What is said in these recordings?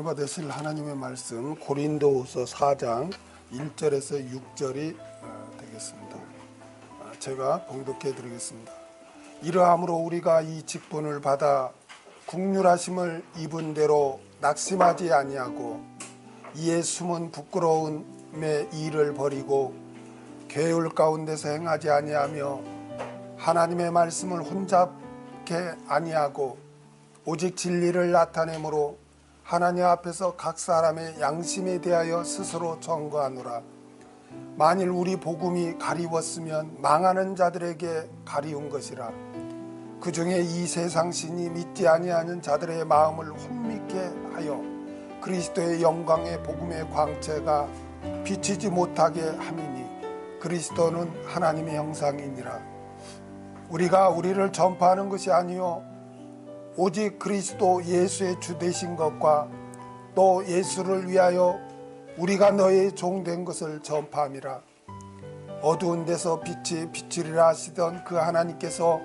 은혜 받으실 하나님의 말씀 고린도후서 4장 1절에서 6절이 되겠습니다. 제가 봉독해 드리겠습니다. 이러함으로 우리가 이 직분을 받아 국률하심을 입은 대로 낙심하지 아니하고 이에 숨은 부끄러움의 일을 버리고 계율 가운데서 행하지 아니하며 하나님의 말씀을 혼잡게 아니하고 오직 진리를 나타내므로 하나님 앞에서 각 사람의 양심에 대하여 스스로 청구하노라. 만일 우리 복음이 가리웠으면 망하는 자들에게 가리운 것이라. 그 중에 이 세상 신이 믿지 아니하는 자들의 마음을 혼미케 하여 그리스도의 영광의 복음의 광채가 비치지 못하게 함이니 그리스도는 하나님의 형상이니라. 우리가 우리를 전파하는 것이 아니요 오직 그리스도 예수의 주 되신 것과 또 예수를 위하여 우리가 너의 종 된 것을 전파함이라. 어두운 데서 빛이 비추리라 하시던 그 하나님께서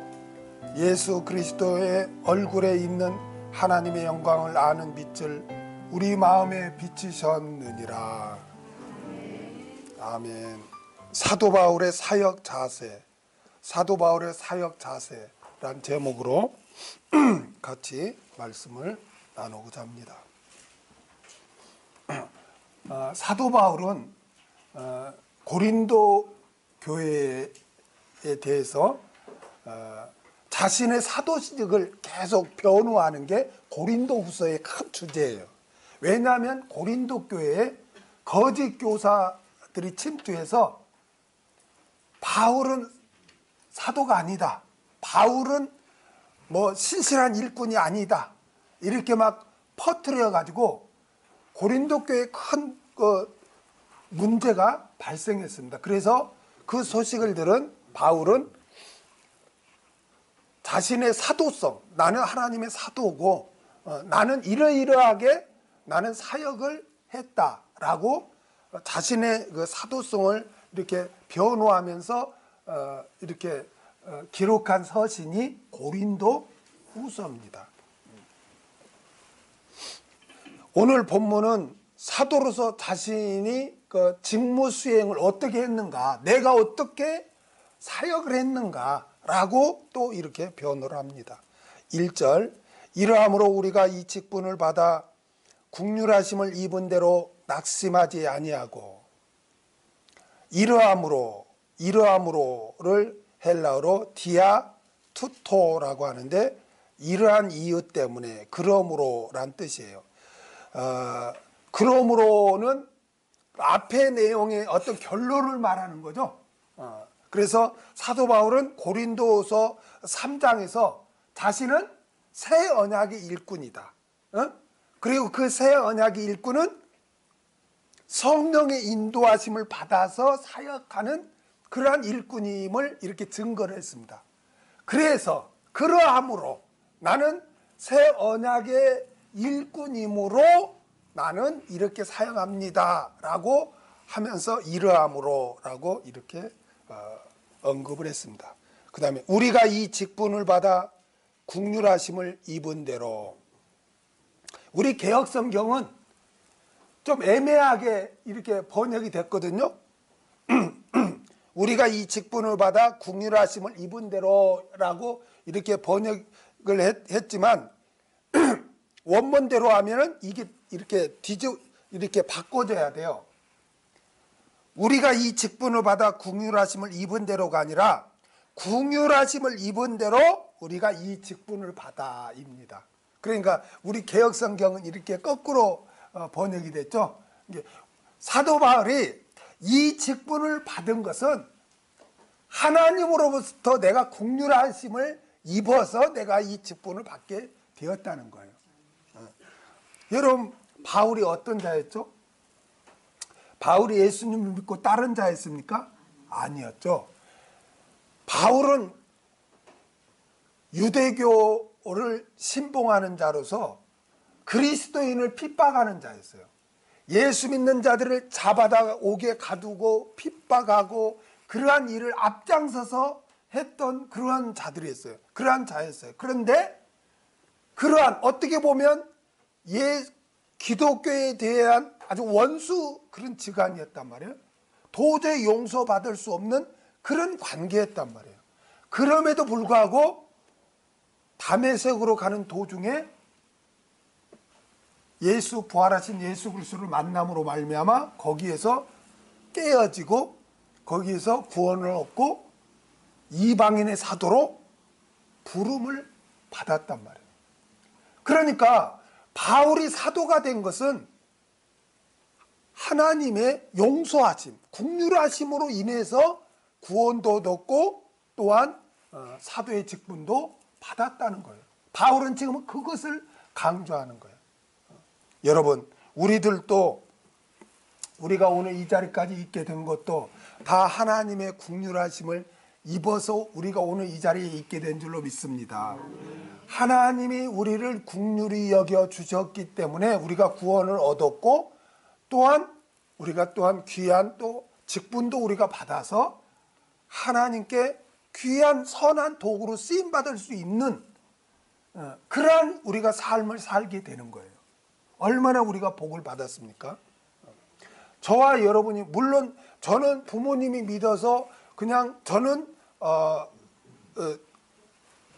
예수 그리스도의 얼굴에 있는 하나님의 영광을 아는 빛을 우리 마음에 비치셨느니라. 아멘. 사도 바울의 사역 자세, 사도 바울의 사역 자세란 제목으로 같이 말씀을 나누고자 합니다. 사도 바울은 고린도 교회에 대해서 자신의 사도직을 계속 변호하는 게 고린도 후서의 큰 주제예요. 왜냐하면 고린도 교회에 거짓 교사들이 침투해서 바울은 사도가 아니다, 바울은 뭐 신실한 일꾼이 아니다, 이렇게 막 퍼뜨려 가지고 고린도 교회에 큰 문제가 발생했습니다. 그래서 그 소식을 들은 바울은 자신의 사도성, 나는 하나님의 사도고 나는 이러이러하게 나는 사역을 했다라고 자신의 그 사도성을 이렇게 변호하면서 이렇게 기록한 서신이 고린도 후서입니다. 오늘 본문은 사도로서 자신이 그 직무 수행을 어떻게 했는가, 내가 어떻게 사역을 했는가라고 또 이렇게 변호를 합니다. 1절, 이러함으로 우리가 이 직분을 받아 국률하심을 입은 대로 낙심하지 아니하고, 이러함으로를 헬라어로 디아 투토라고 하는데 이러한 이유 때문에, 그러므로란 뜻이에요. 그러므로는 앞의 내용의 어떤 결론을 말하는 거죠. 그래서 사도 바울은 고린도서 3장에서 자신은 새 언약의 일꾼이다. 그리고 그 새 언약의 일꾼은 성령의 인도하심을 받아서 사역하는 그러한 일꾼임을 이렇게 증거를 했습니다. 그래서 그러함으로 나는 새 언약의 일꾼이므로 나는 이렇게 사용합니다 라고 하면서 이러함으로 라고 이렇게 언급을 했습니다. 그 다음에 우리가 이 직분을 받아 국률하심을 입은 대로, 우리 개역성경은 좀 애매하게 이렇게 번역이 됐거든요. 우리가 이 직분을 받아 국률하심을 입은 대로라고 이렇게 번역을 했지만 원문대로 하면은 이게 이렇게 바꿔줘야 돼요. 우리가 이 직분을 받아 국률하심을 입은 대로가 아니라 국률하심을 입은 대로 우리가 이 직분을 받아입니다. 그러니까 우리 개역성경은 이렇게 거꾸로 번역이 됐죠. 사도 바울이 이 직분을 받은 것은 하나님으로부터 내가 국률하심을 입어서 내가 이 직분을 받게 되었다는 거예요. 여러분, 바울이 어떤 자였죠? 바울이 예수님을 믿고 따른 자였습니까? 아니었죠. 바울은 유대교를 신봉하는 자로서 그리스도인을 핍박하는 자였어요. 예수 믿는 자들을 잡아다 옥에 가두고 핍박하고 그러한 일을 앞장서서 했던 그러한 자들이었어요. 그러한 자였어요. 그런데 그러한 어떻게 보면 기독교에 대한 아주 원수 그런 지간이었단 말이에요. 도저히 용서받을 수 없는 그런 관계였단 말이에요. 그럼에도 불구하고 다메섹으로 가는 도중에 부활하신 예수 그리스도를 만남으로 말미암아 거기에서 깨어지고 거기에서 구원을 얻고 이방인의 사도로 부름을 받았단 말이에요. 그러니까 바울이 사도가 된 것은 하나님의 용서하심, 긍휼하심으로 인해서 구원도 얻었고 또한 사도의 직분도 받았다는 거예요. 바울은 지금 그것을 강조하는 거예요. 여러분, 우리가 오늘 이 자리까지 있게 된 것도 다 하나님의 긍휼하심을 입어서 우리가 오늘 이 자리에 있게 된 줄로 믿습니다. 하나님이 우리를 긍휼히 여겨 주셨기 때문에 우리가 구원을 얻었고 우리가 또한 귀한 또 직분도 우리가 받아서 하나님께 귀한 선한 도구로 쓰임 받을 수 있는 그러한 우리가 삶을 살게 되는 거예요. 얼마나 우리가 복을 받았습니까? 저와 여러분이, 물론 저는 부모님이 믿어서 그냥 저는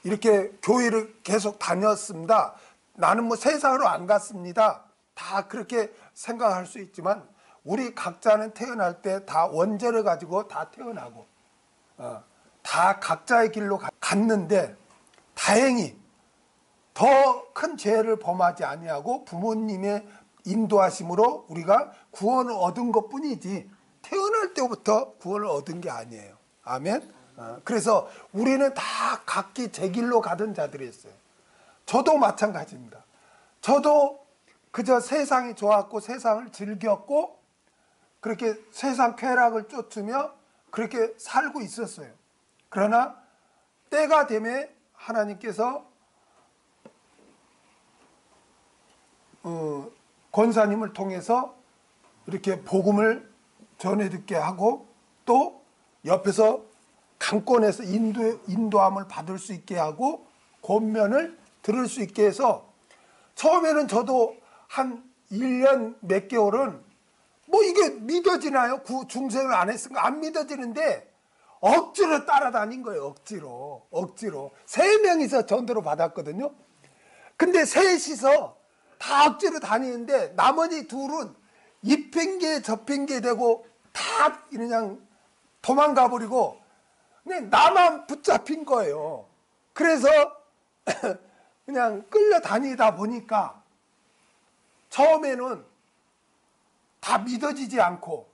이렇게 교회를 계속 다녔습니다. 나는 뭐 세상으로 안 갔습니다. 다 그렇게 생각할 수 있지만 우리 각자는 태어날 때 다 원죄를 가지고 다 태어나고 다 각자의 길로 갔는데 다행히 더 큰 죄를 범하지 아니하고 부모님의 인도하심으로 우리가 구원을 얻은 것뿐이지 태어날 때부터 구원을 얻은 게 아니에요. 아멘. 그래서 우리는 다 각기 제 길로 가던 자들이었어요. 저도 마찬가지입니다. 저도 그저 세상이 좋았고 세상을 즐겼고 그렇게 세상 쾌락을 쫓으며 그렇게 살고 있었어요. 그러나 때가 되면 하나님께서 권사님을 통해서 이렇게 복음을 전해 듣게 하고 또 옆에서 강권해서 인도함을 받을 수 있게 하고 권면을 들을 수 있게 해서 처음에는 저도 한 1년 몇 개월은 뭐 이게 믿어지나요? 중생을 안 했으니까 안 믿어지는데 억지로 따라다닌 거예요. 억지로 3명이서 전도를 받았거든요. 근데 셋이서 다 억지로 다니는데 나머지 둘은 이 핑계 저 핑계 대고 다 그냥 도망가 버리고 그냥 나만 붙잡힌 거예요. 그래서 그냥 끌려다니다 보니까 처음에는 다 믿어지지 않고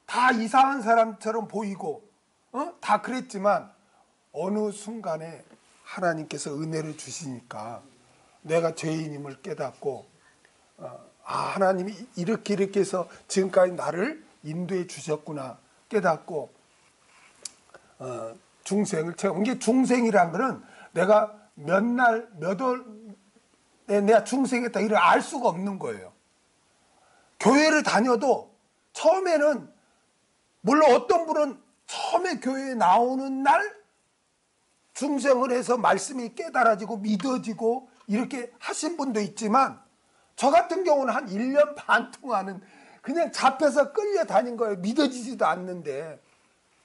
다 이상한 사람처럼 보이고 다 그랬지만 어느 순간에 하나님께서 은혜를 주시니까 내가 죄인임을 깨닫고 하나님이 이렇게 해서 지금까지 나를 인도해 주셨구나 깨닫고 중생을 채우고, 이게 중생이란 거는 내가 몇 월에 내가 중생했다 이를 알 수가 없는 거예요. 교회를 다녀도 처음에는 물론 어떤 분은 처음에 교회에 나오는 날 중생을 해서 말씀이 깨달아지고 믿어지고 이렇게 하신 분도 있지만 저 같은 경우는 한 1년 반 동안은 그냥 잡혀서 끌려다닌 거예요. 믿어지지도 않는데.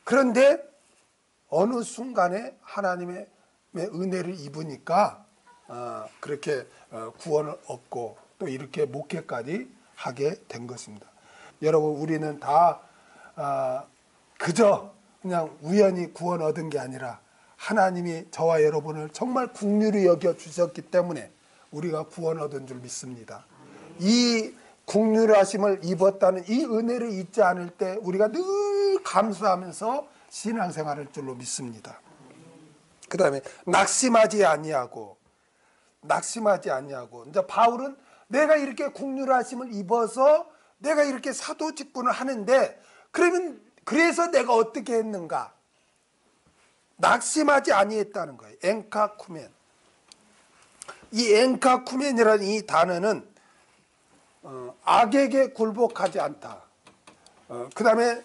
그런데 어느 순간에 하나님의 은혜를 입으니까 그렇게 구원을 얻고 또 이렇게 목회까지 하게 된 것입니다. 여러분, 우리는 다 그저 그냥 우연히 구원 얻은 게 아니라 하나님이 저와 여러분을 정말 긍휼히 여겨 주셨기 때문에 우리가 구원 얻은 줄 믿습니다. 이 긍휼하심을 입었다는 이 은혜를 잊지 않을 때 우리가 늘 감사하면서 신앙생활할 줄로 믿습니다. 그 다음에 낙심하지 아니하고 이제 바울은 내가 이렇게 긍휼하심을 입어서 내가 이렇게 사도 직분을 하는데 그래서 내가 어떻게 했는가? 낙심하지 아니했다는 거예요. 엔카쿠멘. 이 엔카쿠멘이라는 이 단어는 악에게 굴복하지 않다. 그 다음에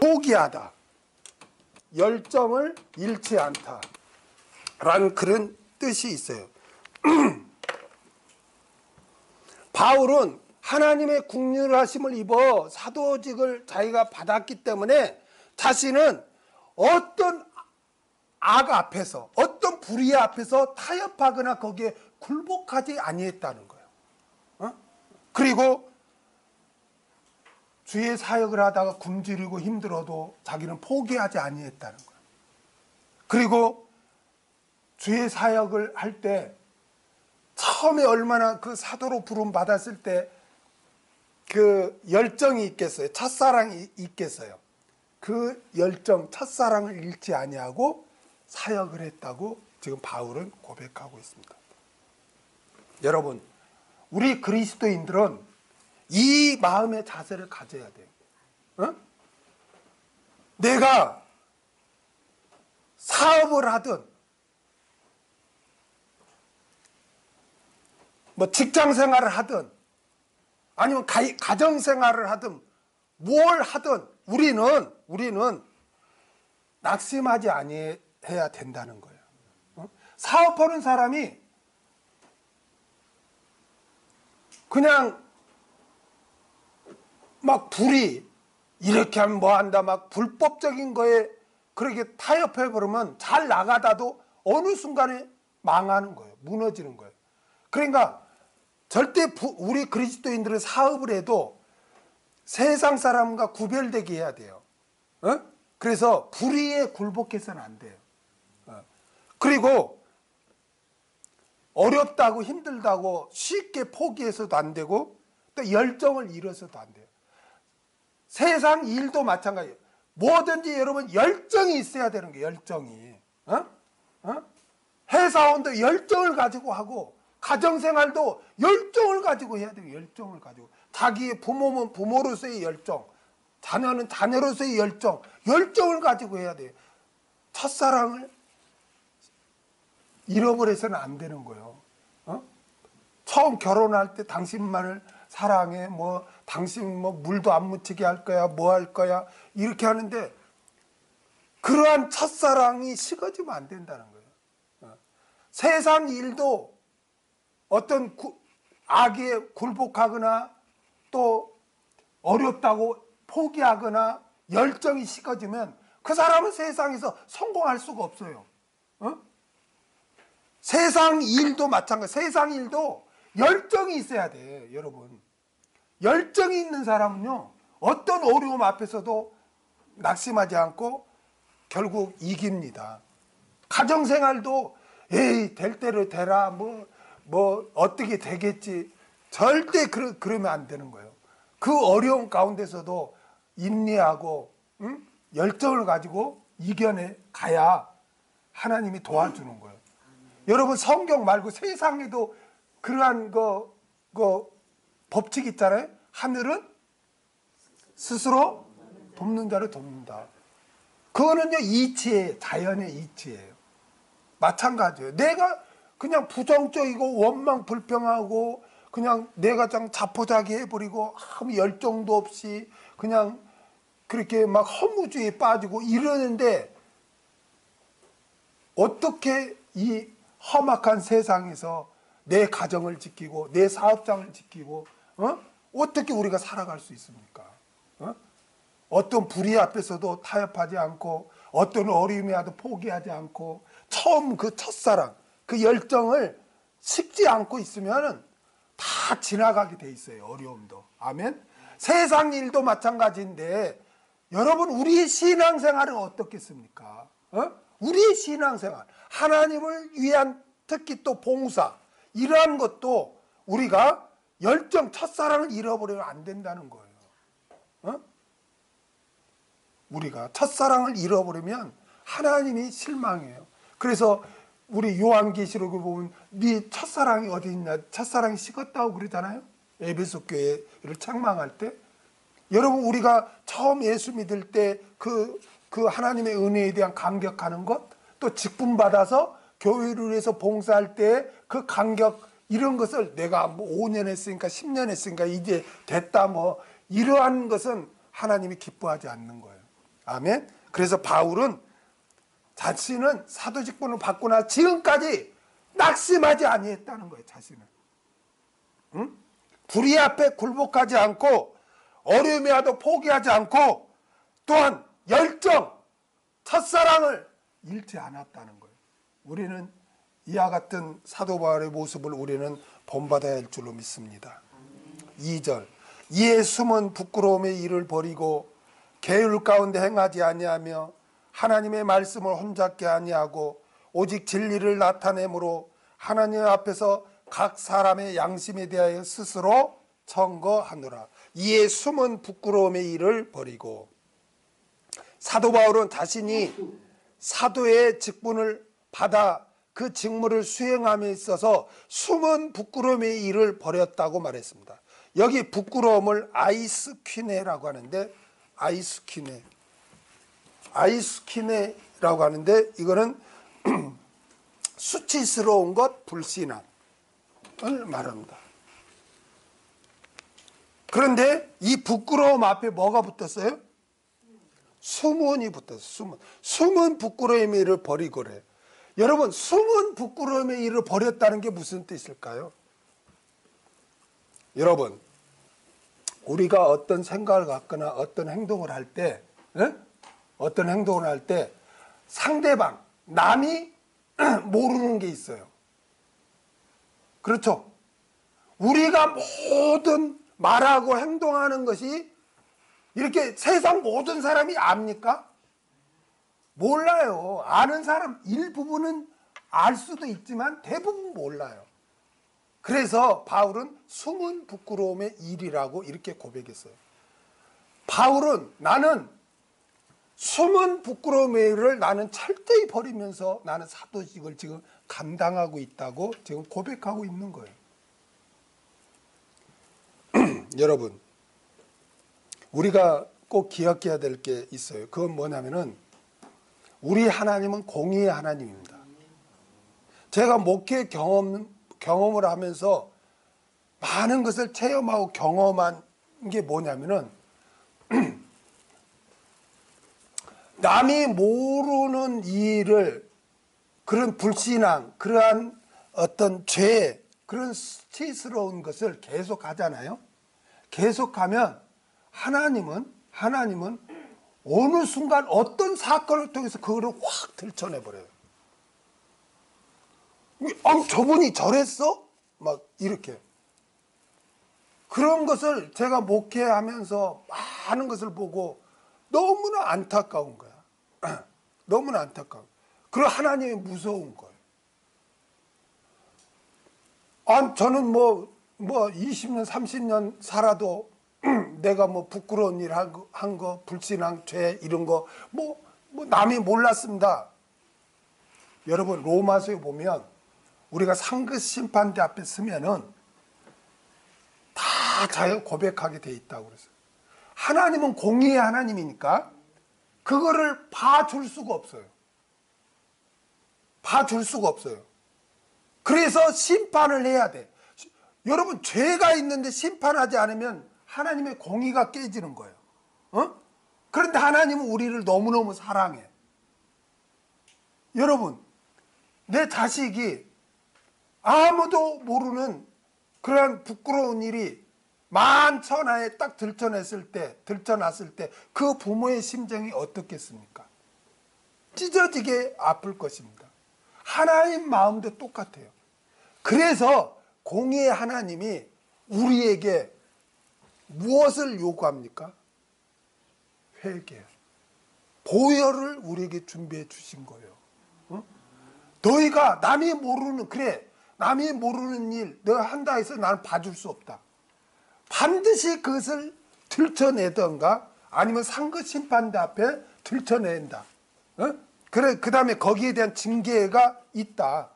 포기하다. 열정을 잃지 않다. 라는 그런 뜻이 있어요. 바울은 하나님의 국률하심을 입어 사도직을 자기가 받았기 때문에 자신은 어떤 악 앞에서, 어떤 불의 앞에서 타협하거나 거기에 굴복하지 아니했다는 거예요. 그리고 주의 사역을 하다가 굶주리고 힘들어도 자기는 포기하지 아니했다는 거예요. 그리고 주의 사역을 할 때 처음에 얼마나 그 사도로 부름 받았을 때 그 열정이 있겠어요. 첫사랑이 있겠어요. 그 열정, 첫사랑을 잃지 아니하고 사역을 했다고 지금 바울은 고백하고 있습니다. 여러분, 우리 그리스도인들은 이 마음의 자세를 가져야 돼요. 내가 사업을 하든 뭐 직장 생활을 하든 아니면 가정 생활을 하든 뭘 하든 우리는 낙심하지 아니해야 된다는 거예요. 사업하는 사람이 그냥 막 불이 이렇게 하면 뭐 한다 막 불법적인 거에 그렇게 타협해 버리면 잘 나가다도 어느 순간에 망하는 거예요. 무너지는 거예요. 그러니까 절대 우리 그리스도인들은 사업을 해도 세상 사람과 구별되게 해야 돼요. 그래서 불의에 굴복해서는 안 돼요. 그리고 어렵다고 힘들다고 쉽게 포기해서도 안 되고 또 열정을 잃어서도 안 돼요. 세상 일도 마찬가지예요. 뭐든지 여러분 열정이 있어야 되는 거예요. 열정이. 회사원도 열정을 가지고 하고 가정생활도 열정을 가지고 해야 돼요. 열정을 가지고. 자기의 부모면 부모로서의 열정, 자녀는 자녀로서의 열정, 열정을 가지고 해야 돼요. 첫사랑을 잃어버려서는 안 되는 거예요. 처음 결혼할 때 당신만을 사랑해, 뭐 당신 뭐 물도 안 묻히게 할 거야, 뭐 할 거야 이렇게 하는데 그러한 첫사랑이 식어지면 안 된다는 거예요. 세상 일도 어떤 악에 굴복하거나 또 어렵다고 포기하거나 열정이 식어지면 그 사람은 세상에서 성공할 수가 없어요. 세상 일도 마찬가지. 세상 일도 열정이 있어야 돼, 여러분. 열정이 있는 사람은요, 어떤 어려움 앞에서도 낙심하지 않고 결국 이깁니다. 가정생활도 에이 될 대로 되라 뭐 어떻게 되겠지 절대 그러면 안 되는 거예요. 그 어려움 가운데서도 인내하고 열정을 가지고 이겨내 가야 하나님이 도와주는 거예요. 여러분 성경 말고 세상에도 그러한 법칙 있잖아요. 하늘은 스스로 돕는 자를 돕는다. 그거는요 이치예요. 자연의 이치예요. 마찬가지예요. 내가 그냥 부정적이고 원망 불평하고 그냥 내가 좀 자포자기 해버리고 아무 열정도 없이 그냥 그렇게 막 허무주의에 빠지고 이러는데 어떻게 이 험악한 세상에서 내 가정을 지키고 내 사업장을 지키고 어떻게 우리가 살아갈 수 있습니까? 어떤 불의 앞에서도 타협하지 않고 어떤 어려움이 와도 포기하지 않고 처음 그 첫사랑 그 열정을 식지 않고 있으면 다 지나가게 돼 있어요. 어려움도. 아멘. 세상 일도 마찬가지인데 여러분 우리의 신앙생활은 어떻겠습니까? 우리의 신앙생활 하나님을 위한 특히 또 봉사 이러한 것도 우리가 열정 첫사랑을 잃어버리면 안 된다는 거예요. 우리가 첫사랑을 잃어버리면 하나님이 실망해요. 그래서 우리 요한계시록을 보면 네 첫사랑이 어디 있냐 첫사랑이 식었다고 그러잖아요. 에베소 교회를 책망할 때 여러분 우리가 처음 예수 믿을 때 그 하나님의 은혜에 대한 감격하는 것 또 직분 받아서 교회를 위해서 봉사할 때 그 감격 이런 것을 내가 뭐 5년 했으니까 10년 했으니까 이제 됐다 뭐 이러한 것은 하나님이 기뻐하지 않는 거예요. 아멘. 그래서 바울은 자신은 사도 직분을 받고 나 지금까지 낙심하지 아니했다는 거예요. 자신은. 불의 앞에 굴복하지 않고 어려움이 와도 포기하지 않고 또한 열정, 첫사랑을 잃지 않았다는 거예요. 우리는 이와 같은 사도 바울의 모습을 우리는 본받아야 할 줄로 믿습니다. 2절, 이에 숨은 부끄러움의 일을 버리고 계율 가운데 행하지 아니하며 하나님의 말씀을 혼잡게 아니하고 오직 진리를 나타내므로 하나님 앞에서 각 사람의 양심에 대하여 스스로 청거하노라. 이에 숨은 부끄러움의 일을 버리고, 사도 바울은 자신이 사도의 직분을 받아 그 직무를 수행함에 있어서 숨은 부끄러움의 일을 버렸다고 말했습니다. 여기 부끄러움을 아이스키네라고 하는데, 아이스키네라고 하는데, 이거는 수치스러운 것, 불신함을 말합니다. 그런데 이 부끄러움 앞에 뭐가 붙었어요? 수문이 붙었어요. 숨은 부끄러움의 일을 버리고래. 여러분, 숨은 부끄러움의 일을 버렸다는 게 무슨 뜻일까요? 여러분, 우리가 어떤 생각을 갖거나 어떤 행동을 할 때, 상대방, 남이 모르는 게 있어요. 그렇죠? 우리가 모든 말하고 행동하는 것이 이렇게 세상 모든 사람이 압니까? 몰라요. 아는 사람 일부분은 알 수도 있지만 대부분 몰라요. 그래서 바울은 숨은 부끄러움의 일이라고 이렇게 고백했어요. 바울은 나는 숨은 부끄러움의 일을 나는 철저히 버리면서 나는 사도직을 지금 감당하고 있다고 지금 고백하고 있는 거예요. 여러분, 우리가 꼭 기억해야 될 게 있어요. 그건 뭐냐면은 우리 하나님은 공의의 하나님입니다. 제가 목회 경험을 하면서 많은 것을 체험하고 경험한 게 뭐냐면은 남이 모르는 일을, 그런 불신앙, 그러한 어떤 죄, 그런 수치스러운 것을 계속 하잖아요. 계속하면 하나님은 어느 순간 어떤 사건을 통해서 그거를 확 들춰내버려요. 저분이 저랬어? 막 이렇게. 그런 것을 제가 목회하면서 많은 것을 보고 너무나 안타까운 거야. 너무나 안타까워. 그리고 하나님이 무서운 거예요. 저는 뭐 20년, 30년 살아도 내가 뭐 부끄러운 일 한 거, 불신앙, 죄 이런 거 뭐 남이 몰랐습니다. 여러분, 로마서에 보면 우리가 상급 심판대 앞에 서면은 다 자유 고백하게 돼 있다고 그랬어요. 하나님은 공의의 하나님이니까 그거를 봐줄 수가 없어요. 봐줄 수가 없어요. 그래서 심판을 해야 돼. 여러분, 죄가 있는데 심판하지 않으면 하나님의 공의가 깨지는 거예요. 그런데 하나님은 우리를 너무너무 사랑해. 여러분, 내 자식이 아무도 모르는 그러한 부끄러운 일이 만천하에 딱 들춰났을 때 그 부모의 심정이 어떻겠습니까? 찢어지게 아플 것입니다. 하나님 마음도 똑같아요. 그래서 공의의 하나님이 우리에게 무엇을 요구합니까? 회개, 보혈을 우리에게 준비해 주신 거예요. 너희가 남이 모르는 일 너가 한다 해서 나는 봐줄 수 없다. 반드시 그것을 들춰내던가 아니면 상급 심판대 앞에 들춰낸다. 그 다음에 거기에 대한 징계가 있다.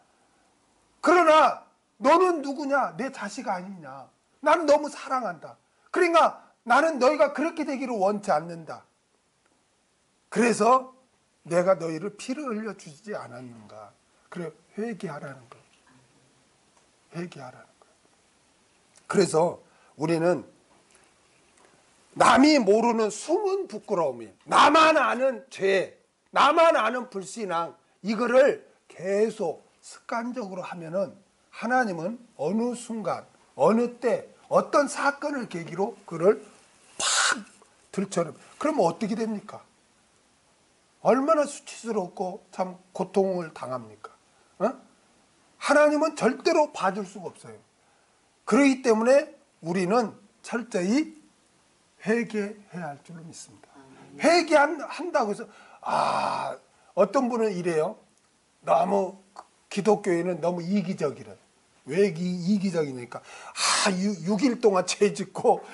그러나 너는 누구냐? 내 자식 아니냐? 나는 너무 사랑한다. 그러니까 나는 너희가 그렇게 되기를 원치 않는다. 그래서 내가 너희를 피를 흘려주지 않았는가. 그래, 회개하라는 거예요. 회개하라는 거예요. 그래서 우리는 남이 모르는 숨은 부끄러움이, 나만 아는 죄, 나만 아는 불신앙, 이거를 계속 습관적으로 하면은 하나님은 어느 순간, 어느 때, 어떤 사건을 계기로 그를 팍 들춰내. 그러면 어떻게 됩니까? 얼마나 수치스럽고 참 고통을 당합니까? 어? 하나님은 절대로 봐줄 수가 없어요. 그렇기 때문에 우리는 철저히 회개해야 할 줄로 믿습니다. 회개한다고 해서 어떤 분은 이래요. 너무 기독교인은 너무 이기적이래. 왜 이기적이니까 6일 동안 죄 짓고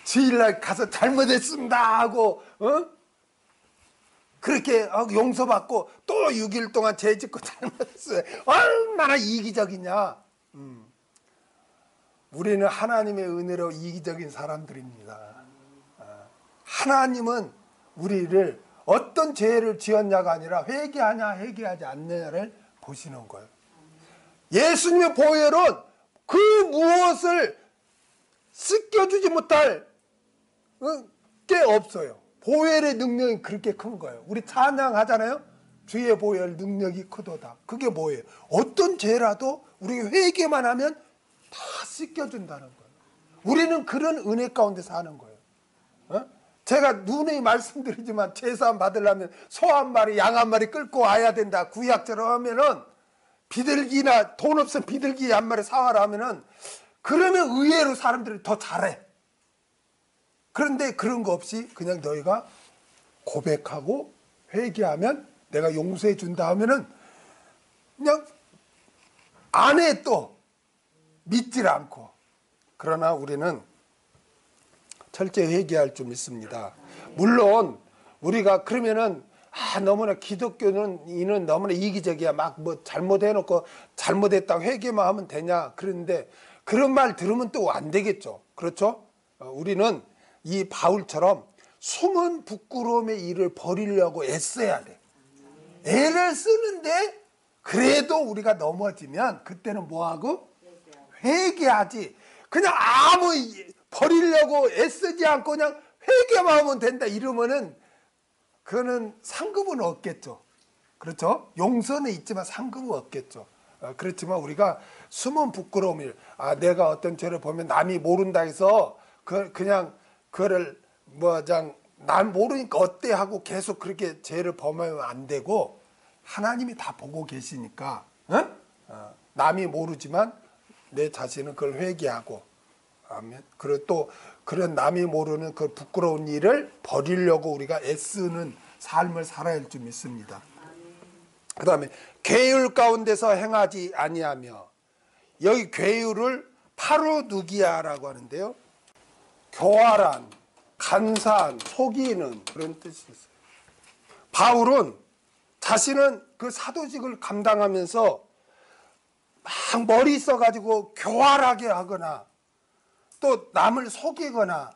주일날 가서 잘못했습니다 하고 그렇게 용서받고 또 6일 동안 죄 짓고 잘못했어요. 얼마나 이기적이냐. 우리는 하나님의 은혜로 이기적인 사람들입니다. 하나님은 우리를 어떤 죄를 지었냐가 아니라 회개하냐 회개하지 않느냐를 보시는 거예요. 예수님의 보혈은 그 무엇을 씻겨주지 못할 게 없어요. 보혈의 능력이 그렇게 큰 거예요. 우리 찬양하잖아요. 주의 보혈 능력이 크도다. 그게 뭐예요? 어떤 죄라도 우리 회개만 하면 다 씻겨준다는 거예요. 우리는 그런 은혜 가운데 사는 거예요. 제가 누누이 말씀드리지만 제사함 받으려면 소 한 마리, 양 한 마리 끌고 와야 된다. 구약처럼 하면은 비둘기나 돈 없으면 비둘기 한 마리 사와라 하면은 그러면 의외로 사람들이 더 잘해. 그런데 그런 거 없이 그냥 너희가 고백하고 회개하면 내가 용서해 준다 하면은 그냥 안 해 또 믿질 않고. 그러나 우리는 철저히 회개할 줄 믿습니다. 물론 우리가 그러면은 너무나 기독교는 이는 너무나 이기적이야. 막 뭐 잘못해놓고 잘못했다고 회개만 하면 되냐. 그런데 그런 말 들으면 또 안 되겠죠. 그렇죠? 우리는 이 바울처럼 숨은 부끄러움의 일을 버리려고 애써야 돼. 애를 쓰는데 그래도 우리가 넘어지면 그때는 뭐하고? 회개하지. 그냥 아무 버리려고 애쓰지 않고 그냥 회개만 하면 된다 이러면은 그거는 상급은 없겠죠. 그렇죠? 용서는 있지만 상급은 없겠죠. 그렇지만 우리가 숨은 부끄러움을 내가 어떤 죄를 보면 남이 모른다 해서 그냥 그거를 난 모르니까 어때 하고 계속 그렇게 죄를 범하면 안 되고 하나님이 다 보고 계시니까 남이 모르지만 내 자신은 그걸 회개하고 아멘. 그리고 또 그런 남이 모르는 그 부끄러운 일을 버리려고 우리가 애쓰는 삶을 살아야 할 줄 믿습니다. 그 다음에 괴율 가운데서 행하지 아니하며. 여기 괴율을 파루누기아라고 하는데요. 교활한, 간사한, 속이는 그런 뜻이 있어요. 바울은 자신은 그 사도직을 감당하면서 막 머리 써가지고 교활하게 하거나 또 남을 속이거나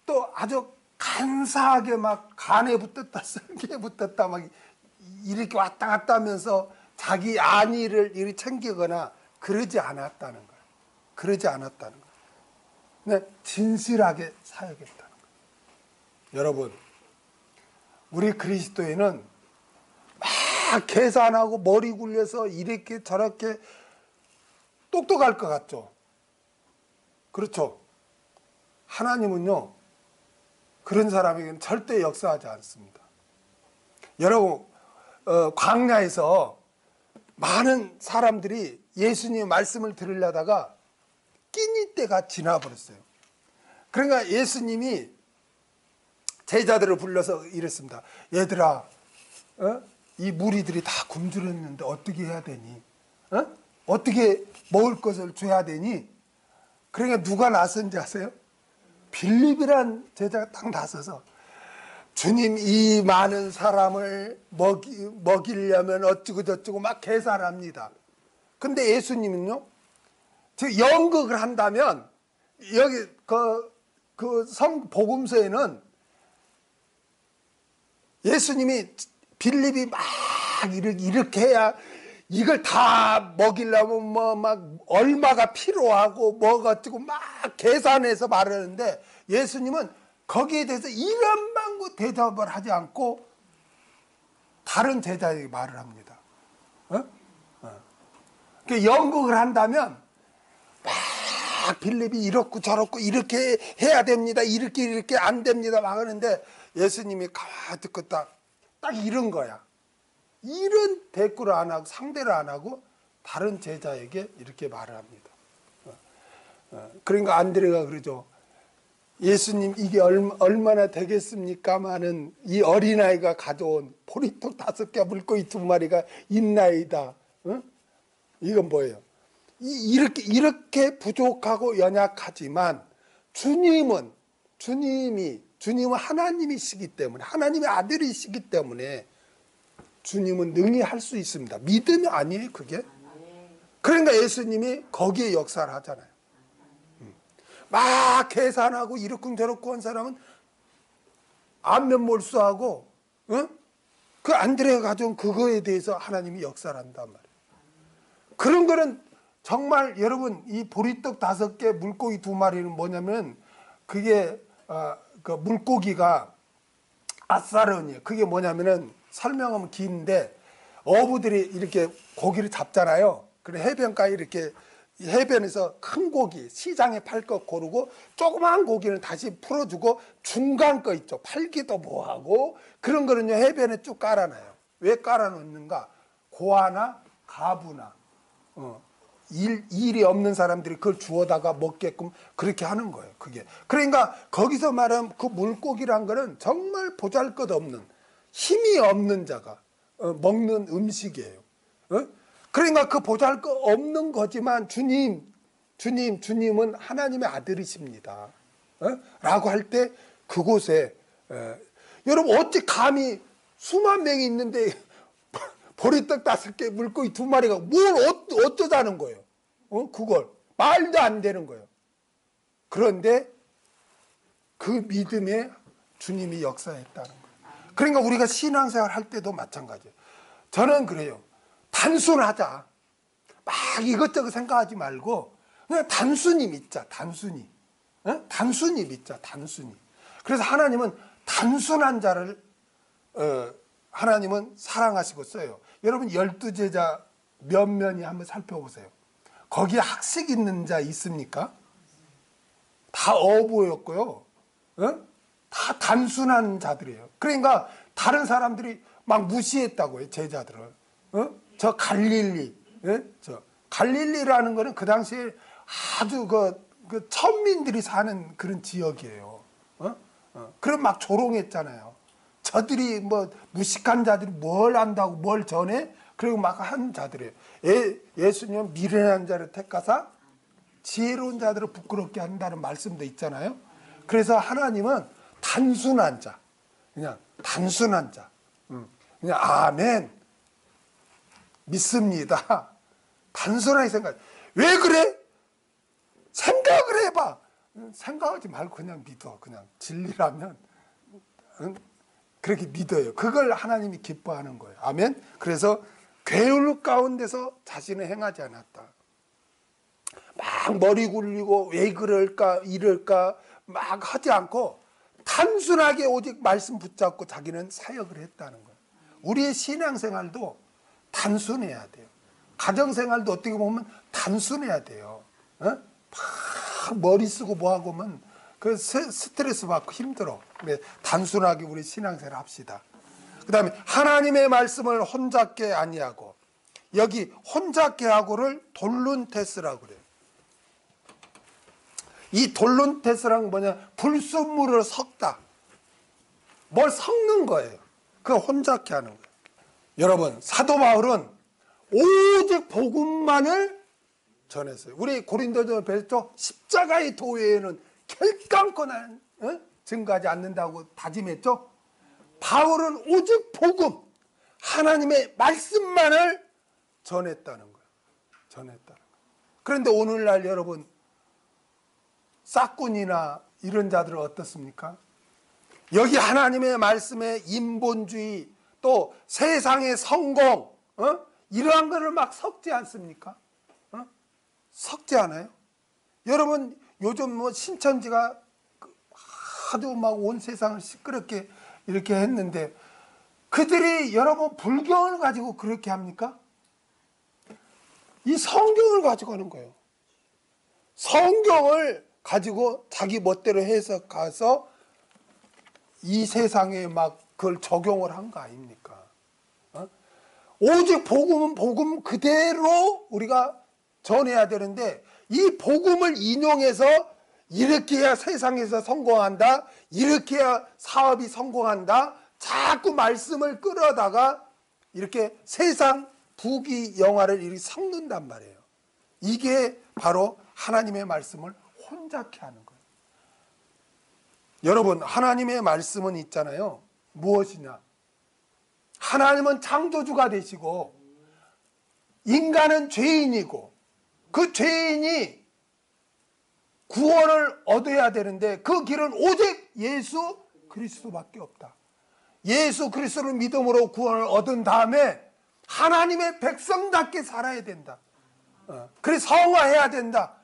또 아주 간사하게 막 간에 붙었다 쓸개에 붙었다 막 이렇게 왔다 갔다 하면서 자기 안위를 이렇게 챙기거나 그러지 않았다는 거예요. 그러지 않았다는 거예요. 근데 진실하게 사야겠다는 거예요. 여러분, 우리 그리스도인은 막 계산하고 머리 굴려서 이렇게 저렇게 똑똑할 것 같죠? 그렇죠? 하나님은요, 그런 사람에게는 절대 역사하지 않습니다. 여러분, 광야에서 많은 사람들이 예수님의 말씀을 들으려다가 끼니 때가 지나버렸어요. 그러니까 예수님이 제자들을 불러서 이랬습니다. 얘들아, 이 무리들이 다 굶주렸는데 어떻게 해야 되니? 어떻게 먹을 것을 줘야 되니? 그러니까 누가 나선지 아세요? 빌립이란 제자가 딱 나서서 주님 이 많은 사람을 먹이려면 어쩌고 저쩌고 막 계산합니다. 근데 예수님은요, 즉 연극을 한다면 여기 그 성복음서에는 예수님이 빌립이 막 이렇게 해야 이걸 다 먹이려면 뭐 막 얼마가 필요하고 뭐가 어쩌고 막 계산해서 말하는데 예수님은 거기에 대해서 이런 방구 대답을 하지 않고 다른 제자에게 말을 합니다. 그 연극을 한다면 빌립이 이렇고 저렇고 이렇게 해야 됩니다. 이렇게 안 됩니다. 막 하는데 예수님이 가만히 듣고 딱 이런 거야. 이런 대꾸를 안 하고 상대를 안 하고 다른 제자에게 이렇게 말을 합니다. 그러니까 안드레가 그러죠. 예수님 이게 얼마나 되겠습니까마는 이 어린아이가 가져온 보리떡 5개 물고기 2마리가 있나이다. 이건 뭐예요? 이렇게 부족하고 연약하지만 주님은 하나님이시기 때문에, 하나님의 아들이시기 때문에 주님은 능히 할 수 있습니다. 믿음이 아니에요, 그게? 그러니까 예수님이 거기에 역사를 하잖아요. 막 계산하고 이렇고 저렇고 한 사람은 안면몰수하고, 그 안드레가 가져온 그거에 대해서 하나님이 역사를 한단 말이에요. 그런 거는 정말 여러분, 이 보리떡 5개 물고기 2마리는 뭐냐면 그게 그 물고기가 아사론이에요. 그게 뭐냐면은 설명하면 긴데 어부들이 이렇게 고기를 잡잖아요. 그래 해변가에 이렇게 해변에서 큰 고기 시장에 팔 거 고르고 조그만 고기는 다시 풀어주고 중간 거 있죠. 팔기도 뭐하고 그런 거는요 해변에 쭉 깔아놔요. 왜 깔아놓는가? 고아나 가부나 일이 없는 사람들이 그걸 주워다가 먹게끔 그렇게 하는 거예요. 그게 그러니까 거기서 말하면 그 물고기란 거는 정말 보잘것없는 힘이 없는 자가 먹는 음식이에요. 그러니까 그 보잘것없는 거지만 주님은 하나님의 아들이십니다. 라고 할 때 그곳에 여러분 어찌 감히 수만 명이 있는데 보리떡 5개 물고기 2마리가 뭘 어쩌자는 거예요. 그걸 말도 안 되는 거예요. 그런데 그 믿음에 주님이 역사했다는 거예요. 그러니까 우리가 신앙생활 할 때도 마찬가지예요. 저는 그래요. 단순하자. 막 이것저것 생각하지 말고 그냥 단순히 믿자. 단순히 믿자. 단순히. 그래서 하나님은 단순한 자를 하나님은 사랑하시고 써요. 여러분 12제자 면면이 한번 살펴보세요. 거기에 학식 있는 자 있습니까? 다 어부였고요. 다 단순한 자들이에요. 그러니까 다른 사람들이 막 무시했다고요. 제자들을. 저 갈릴리. 갈릴리라는 거는 그 당시에 아주 그 천민들이 사는 그런 지역이에요. 그럼 막 조롱했잖아요. 저들이 뭐 무식한 자들이 뭘 안다고 뭘 전해? 그리고 막 한 자들이에요. 예수님은 미련한 자를 택하사 지혜로운 자들을 부끄럽게 한다는 말씀도 있잖아요. 그래서 하나님은 단순한 자, 그냥 단순한 자, 그냥 아멘 믿습니다. 단순하게 생각. 왜 그래? 생각을 해봐. 생각하지 말고 그냥 믿어. 그냥 진리라면 그렇게 믿어요. 그걸 하나님이 기뻐하는 거예요. 아멘. 그래서 괴울 가운데서 자신을 행하지 않았다. 막 머리 굴리고 왜 그럴까 이럴까 막 하지 않고 단순하게 오직 말씀 붙잡고 자기는 사역을 했다는 거예요. 우리의 신앙생활도 단순해야 돼요. 가정생활도 어떻게 보면 단순해야 돼요. 막 머리 쓰고 뭐하고 하면 그 스트레스 받고 힘들어. 단순하게 우리 신앙생활 합시다. 그 다음에 하나님의 말씀을 혼잡게 아니하고, 여기 혼잡게 하고를 돌룬테스라고 그래요. 이 돌룬테스란 건 뭐냐? 불순물을 섞다. 뭘 섞는 거예요. 그걸 혼잡게 하는 거예요. 여러분 사도 바울은 오직 복음만을 전했어요. 우리 고린도전서 배웠죠? 십자가의 도외에는 결단코 난 증거하지 않는다고 다짐했죠. 바울은 오직 복음, 하나님의 말씀만을 전했다는 거예요. 전했다는 거예요. 그런데 오늘날 여러분 싹군이나 이런 자들은 어떻습니까? 여기 하나님의 말씀에 인본주의 또 세상의 성공 이러한 것을 막 섞지 않습니까? 섞지 않아요? 여러분 요즘 뭐 신천지가 하도 막 온 세상을 시끄럽게 이렇게 했는데 그들이 여러분 불경을 가지고 그렇게 합니까? 이 성경을 가지고 하는 거예요. 성경을 가지고 자기 멋대로 해석해서 이 세상에 막 그걸 적용을 한 거 아닙니까? 오직 복음은 복음 그대로 우리가 전해야 되는데, 이 복음을 인용해서 이렇게 해야 세상에서 성공한다, 이렇게 해야 사업이 성공한다, 자꾸 말씀을 끌어다가 이렇게 세상 부귀영화를 이렇게 섞는단 말이에요. 이게 바로 하나님의 말씀을 혼잡케 하는 거예요. 여러분, 하나님의 말씀은 있잖아요. 무엇이냐? 하나님은 창조주가 되시고 인간은 죄인이고, 그 죄인이 구원을 얻어야 되는데 그 길은 오직 예수 그리스도밖에 없다. 예수 그리스도를 믿음으로 구원을 얻은 다음에 하나님의 백성답게 살아야 된다. 그래서 성화해야 된다.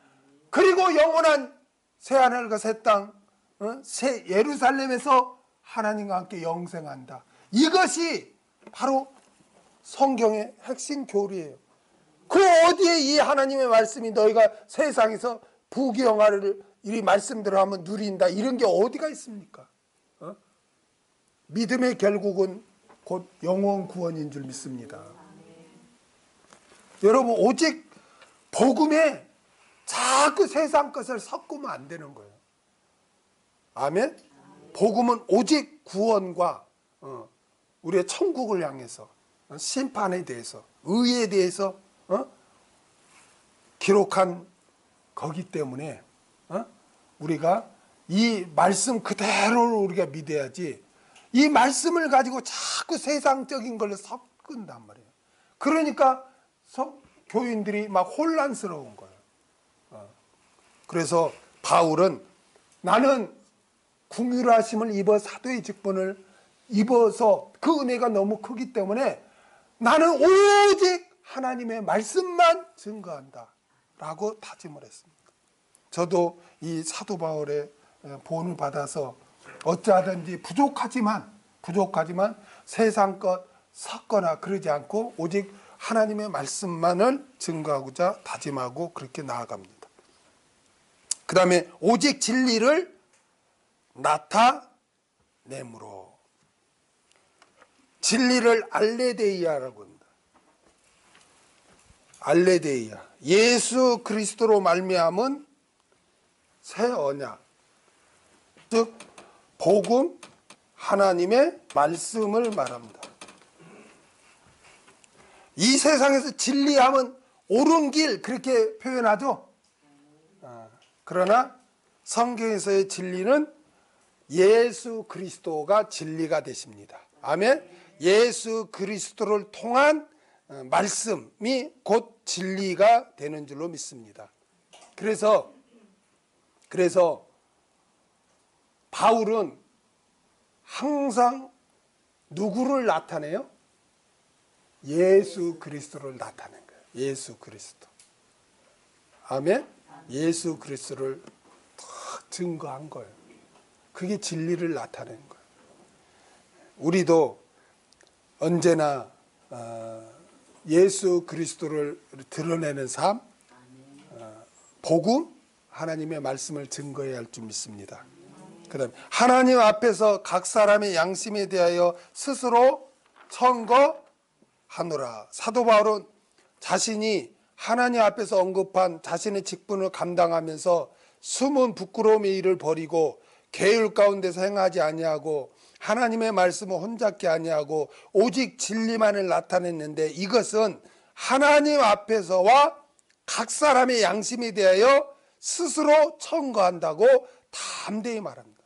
그리고 영원한 새하늘과 새 땅, 새 예루살렘에서 하나님과 함께 영생한다. 이것이 바로 성경의 핵심 교리예요. 그 어디에 이 하나님의 말씀이 너희가 세상에서 부귀영화를 이 말씀대로 하면 누린다, 이런 게 어디가 있습니까? 믿음의 결국은 곧 영원 구원인 줄 믿습니다. 여러분, 오직 복음에 자꾸 세상 것을 섞으면 안 되는 거예요. 아멘? 복음은 오직 구원과 우리의 천국을 향해서, 심판에 대해서, 의에 대해서 기록한 거기 때문에 우리가 이 말씀 그대로를 우리가 믿어야지, 이 말씀을 가지고 자꾸 세상적인 걸로 섞은단 말이에요. 그러니까 교인들이 막 혼란스러운 거예요. 그래서 바울은 나는 궁휼하심을 입어 사도의 직분을 입어서 그 은혜가 너무 크기 때문에 나는 오직 하나님의 말씀만 증거한다 라고 다짐을 했습니다. 저도 이 사도 바울의 본을 받아서 어찌하든지 부족하지만 세상 것 섞거나 그러지 않고 오직 하나님의 말씀만을 증거하고자 다짐하고 그렇게 나아갑니다. 그 다음에 오직 진리를 나타내므로, 진리를 알레데이아라고 합니다. 알레데이아, 예수 그리스도로 말미암은 새 언약, 즉 복음, 하나님의 말씀을 말합니다. 이 세상에서 진리하면 옳은 길, 그렇게 표현하죠. 그러나 성경에서의 진리는 예수 그리스도가 진리가 되십니다. 아멘. 예수 그리스도를 통한 말씀이 곧 진리가 되는 줄로 믿습니다. 그래서 바울은 항상 누구를 나타내요? 예수 그리스도를 나타낸 거예요. 예수 그리스도. 아멘. 예수 그리스도를 증거한 거예요. 그게 진리를 나타낸 거예요. 우리도 언제나 예수 그리스도를 드러내는 삶, 복음, 하나님의 말씀을 증거해야 할 줄 믿습니다. 그다음 하나님 앞에서 각 사람의 양심에 대하여 스스로 청거하노라. 사도 바울은 자신이 하나님 앞에서 언급한 자신의 직분을 감당하면서 숨은 부끄러움의 일을 버리고 계율 가운데서 행하지 아니하고 하나님의 말씀을 혼잡게 아니하고 오직 진리만을 나타냈는데, 이것은 하나님 앞에서와 각 사람의 양심에 대하여 스스로 청거한다고 담대히 말합니다.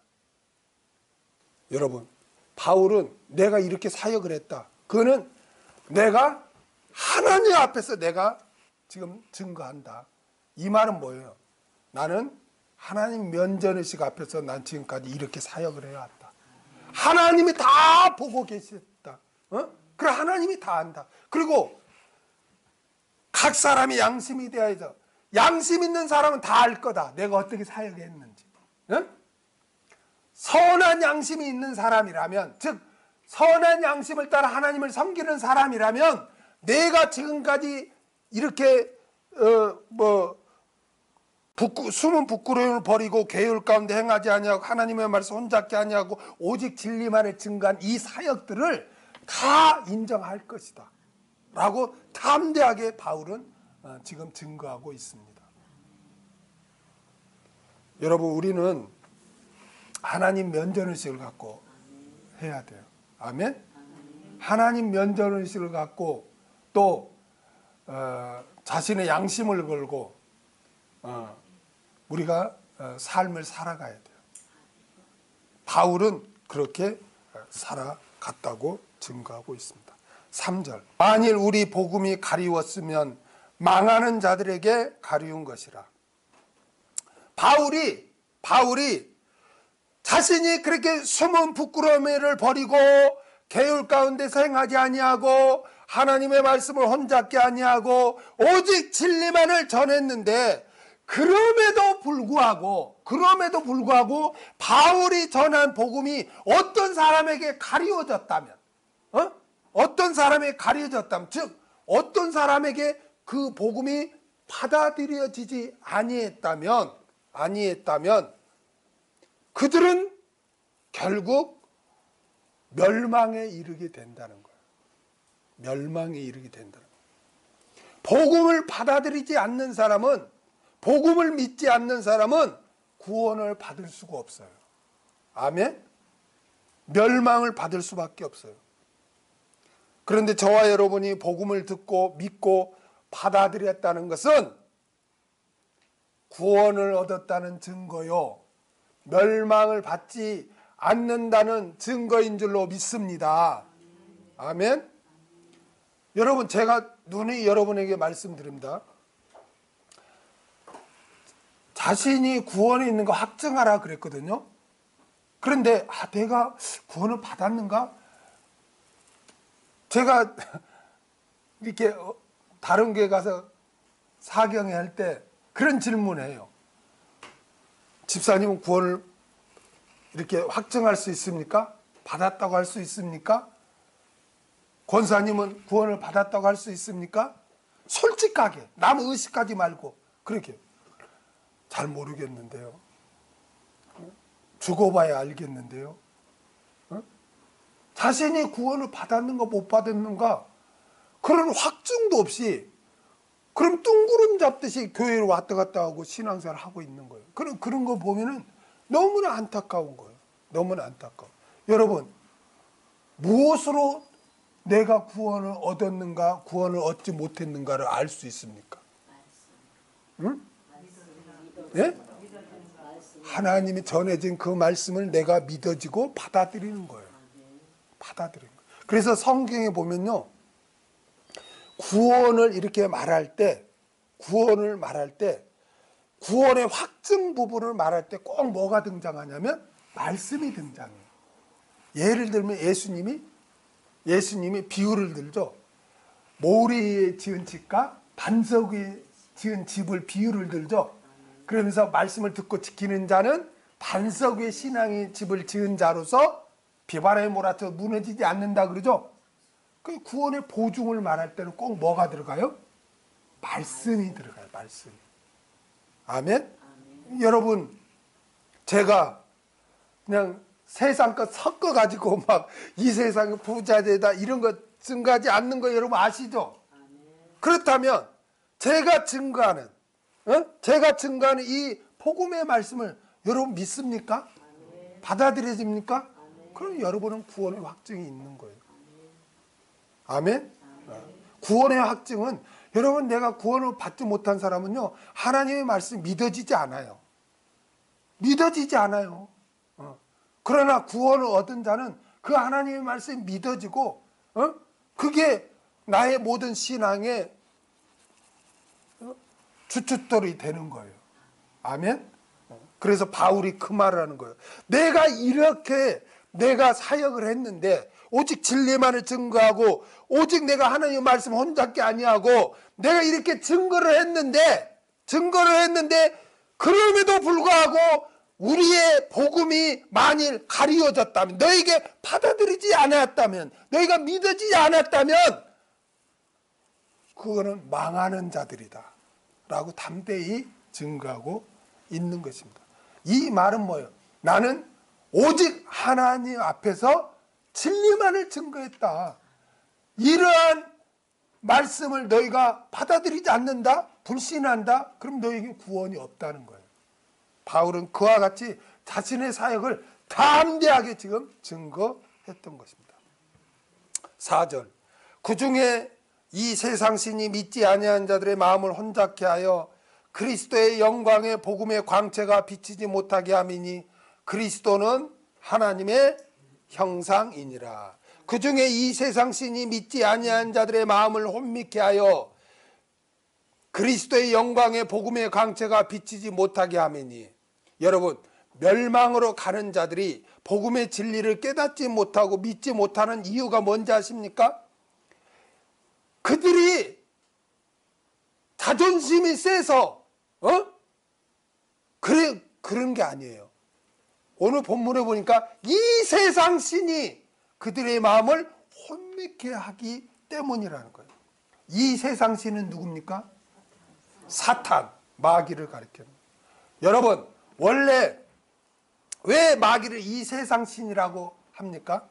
여러분, 바울은 내가 이렇게 사역을 했다, 그거는 내가 하나님 앞에서 내가 지금 증거한다, 이 말은 뭐예요? 나는 하나님 면전의식 앞에서 난 지금까지 이렇게 사역을 해왔다. 하나님이 다 보고 계셨다. 그래, 하나님이 다 안다. 그리고 각 사람이 양심이 대하여서, 양심 있는 사람은 다 알 거다, 내가 어떻게 사역했는지. 선한 양심이 있는 사람이라면, 즉 선한 양심을 따라 하나님을 섬기는 사람이라면, 내가 지금까지 이렇게 숨은 부끄러움을 버리고 계율 가운데 행하지 아니하고 하나님의 말씀 혼잡지 아니하고 오직 진리만을 증거한 이 사역들을 다 인정할 것이다 라고 담대하게 바울은 지금 증거하고 있습니다. 여러분, 우리는 하나님 면전의식을 갖고 해야 돼요. 아멘? 하나님 면전의식을 갖고 또 자신의 양심을 걸고 우리가 삶을 살아가야 돼요. 바울은 그렇게 살아갔다고 증거하고 있습니다. 3절, 만일 우리 복음이 가리웠으면 망하는 자들에게 가리운 것이라. 바울이 자신이 그렇게 숨은 부끄러움을 버리고 계율 가운데서 행하지 아니하고 하나님의 말씀을 혼잡게 아니하고 오직 진리만을 전했는데, 그럼에도 불구하고 바울이 전한 복음이 어떤 사람에게 가리워졌다면, 어떤 사람에게 가려졌다면, 즉 어떤 사람에게 그 복음이 받아들여지지 아니했다면 그들은 결국 멸망에 이르게 된다는 거예요. 멸망에 이르게 된다는 거예요. 복음을 받아들이지 않는 사람은, 복음을 믿지 않는 사람은 구원을 받을 수가 없어요. 아멘? 멸망을 받을 수밖에 없어요. 그런데 저와 여러분이 복음을 듣고 믿고 받아들였다는 것은 구원을 얻었다는 증거요, 멸망을 받지 않는다는 증거인 줄로 믿습니다. 아멘? 여러분, 제가 누누이 여러분에게 말씀드립니다. 자신이 구원에 있는 거 확증하라 그랬거든요. 그런데 내가 구원을 받았는가? 제가 이렇게 다른 교회 가서 사경회 할 때 그런 질문해요. 집사님은 구원을 이렇게 확증할 수 있습니까? 받았다고 할 수 있습니까? 권사님은 구원을 받았다고 할 수 있습니까? 솔직하게, 남 의식하지 말고 그렇게. 잘 모르겠는데요. 죽어봐야 알겠는데요. 자신이 구원을 받았는가 못 받았는가 그런 확증도 없이 그럼 뚱구름 잡듯이 교회로 왔다 갔다 하고 신앙생활을 하고 있는 거예요. 그런 거 보면은 너무나 안타까운 거예요. 너무나 안타까워. 여러분, 무엇으로 내가 구원을 얻었는가, 구원을 얻지 못했는가를 알 수 있습니까? 응? 예? 하나님이 전해진 그 말씀을 내가 믿어지고 받아들이는 거예요. 받아들이는 거예요. 그래서 성경에 보면요, 구원을 이렇게 말할 때, 구원의 확증 부분을 말할 때 꼭 뭐가 등장하냐면 말씀이 등장해요. 예를 들면 예수님이 비유를 들죠. 모래에 지은 집과 반석 위에 지은 집을 비유를 들죠. 그러면서 말씀을 듣고 지키는 자는 반석 위에 신앙의 집을 지은 자로서 비바람에 몰아쳐 무너지지 않는다 그러죠. 그 구원의 보증을 말할 때는 꼭 뭐가 들어가요? 말씀이 들어가요. 말씀. 아멘? 여러분, 제가 그냥 세상 것 섞어가지고 막 이 세상에 부자되다 이런 거 증거하지 않는 거 여러분 아시죠? 그렇다면 제가 증거하는 이 복음의 말씀을 여러분 믿습니까? 받아들여집니까? 그럼 여러분은 구원의 확증이 있는 거예요. 아멘? 구원의 확증은, 여러분, 내가 구원을 받지 못한 사람은요, 하나님의 말씀이 믿어지지 않아요. 믿어지지 않아요. 그러나 구원을 얻은 자는 그 하나님의 말씀이 믿어지고, 그게 나의 모든 신앙의 주춧돌이 되는 거예요. 아멘? 그래서 바울이 그 말을 하는 거예요. 내가 사역을 했는데 오직 진리만을 증거하고 오직 내가 하나님의 말씀 혼잡게 아니하고 내가 이렇게 증거를 했는데 그럼에도 불구하고 우리의 복음이 만일 가리워졌다면, 너에게 받아들이지 않았다면, 너희가 믿어지지 않았다면 그거는 망하는 자들이다 라고 담대히 증거하고 있는 것입니다. 이 말은 뭐예요? 나는 오직 하나님 앞에서 진리만을 증거했다. 이러한 말씀을 너희가 받아들이지 않는다? 불신한다? 그럼 너에게 구원이 없다는 거예요. 바울은 그와 같이 자신의 사역을 담대하게 지금 증거했던 것입니다. 4절, 그중에 이 세상 신이 믿지 아니한 자들의 마음을 혼잡케 하여 그리스도의 영광의 복음의 광채가 비치지 못하게 함이니 그리스도는 하나님의 형상이니라. 그중에 이 세상 신이 믿지 아니한 자들의 마음을 혼미케 하여 그리스도의 영광의 복음의 광채가 비치지 못하게 함이니, 여러분, 멸망으로 가는 자들이 복음의 진리를 깨닫지 못하고 믿지 못하는 이유가 뭔지 아십니까? 그들이 자존심이 세서 그런 게 아니에요. 오늘 본문에 보니까 이 세상 신이 그들의 마음을 혼미케 하기 때문이라는 거예요. 이 세상 신은 누굽니까? 사탄, 마귀를 가리켜요. 여러분, 원래 왜 마귀를 이 세상 신이라고 합니까?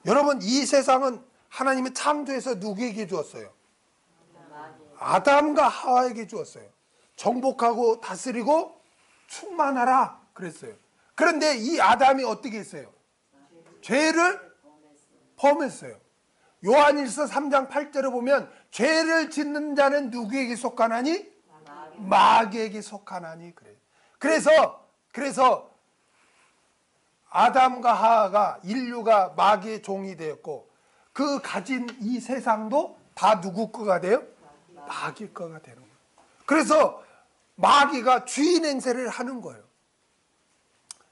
여러분, 이 세상은 하나님이 창조해서 누구에게 주었어요? 아담과 하와에게 주었어요. 정복하고 다스리고 충만하라 그랬어요. 그런데 이 아담이 어떻게 했어요? 죄를 범했어요. 요한일서 3장 8절에 보면 죄를 짓는 자는 누구에게 속하나니? 마귀에게 속하나니 그래요. 그래서 아담과 하와가, 인류가 마귀의 종이 되었고, 그 가진 이 세상도 다 누구 거가 돼요? 마귀 거가 되는 거예요. 그래서 마귀가 주인 행세를 하는 거예요.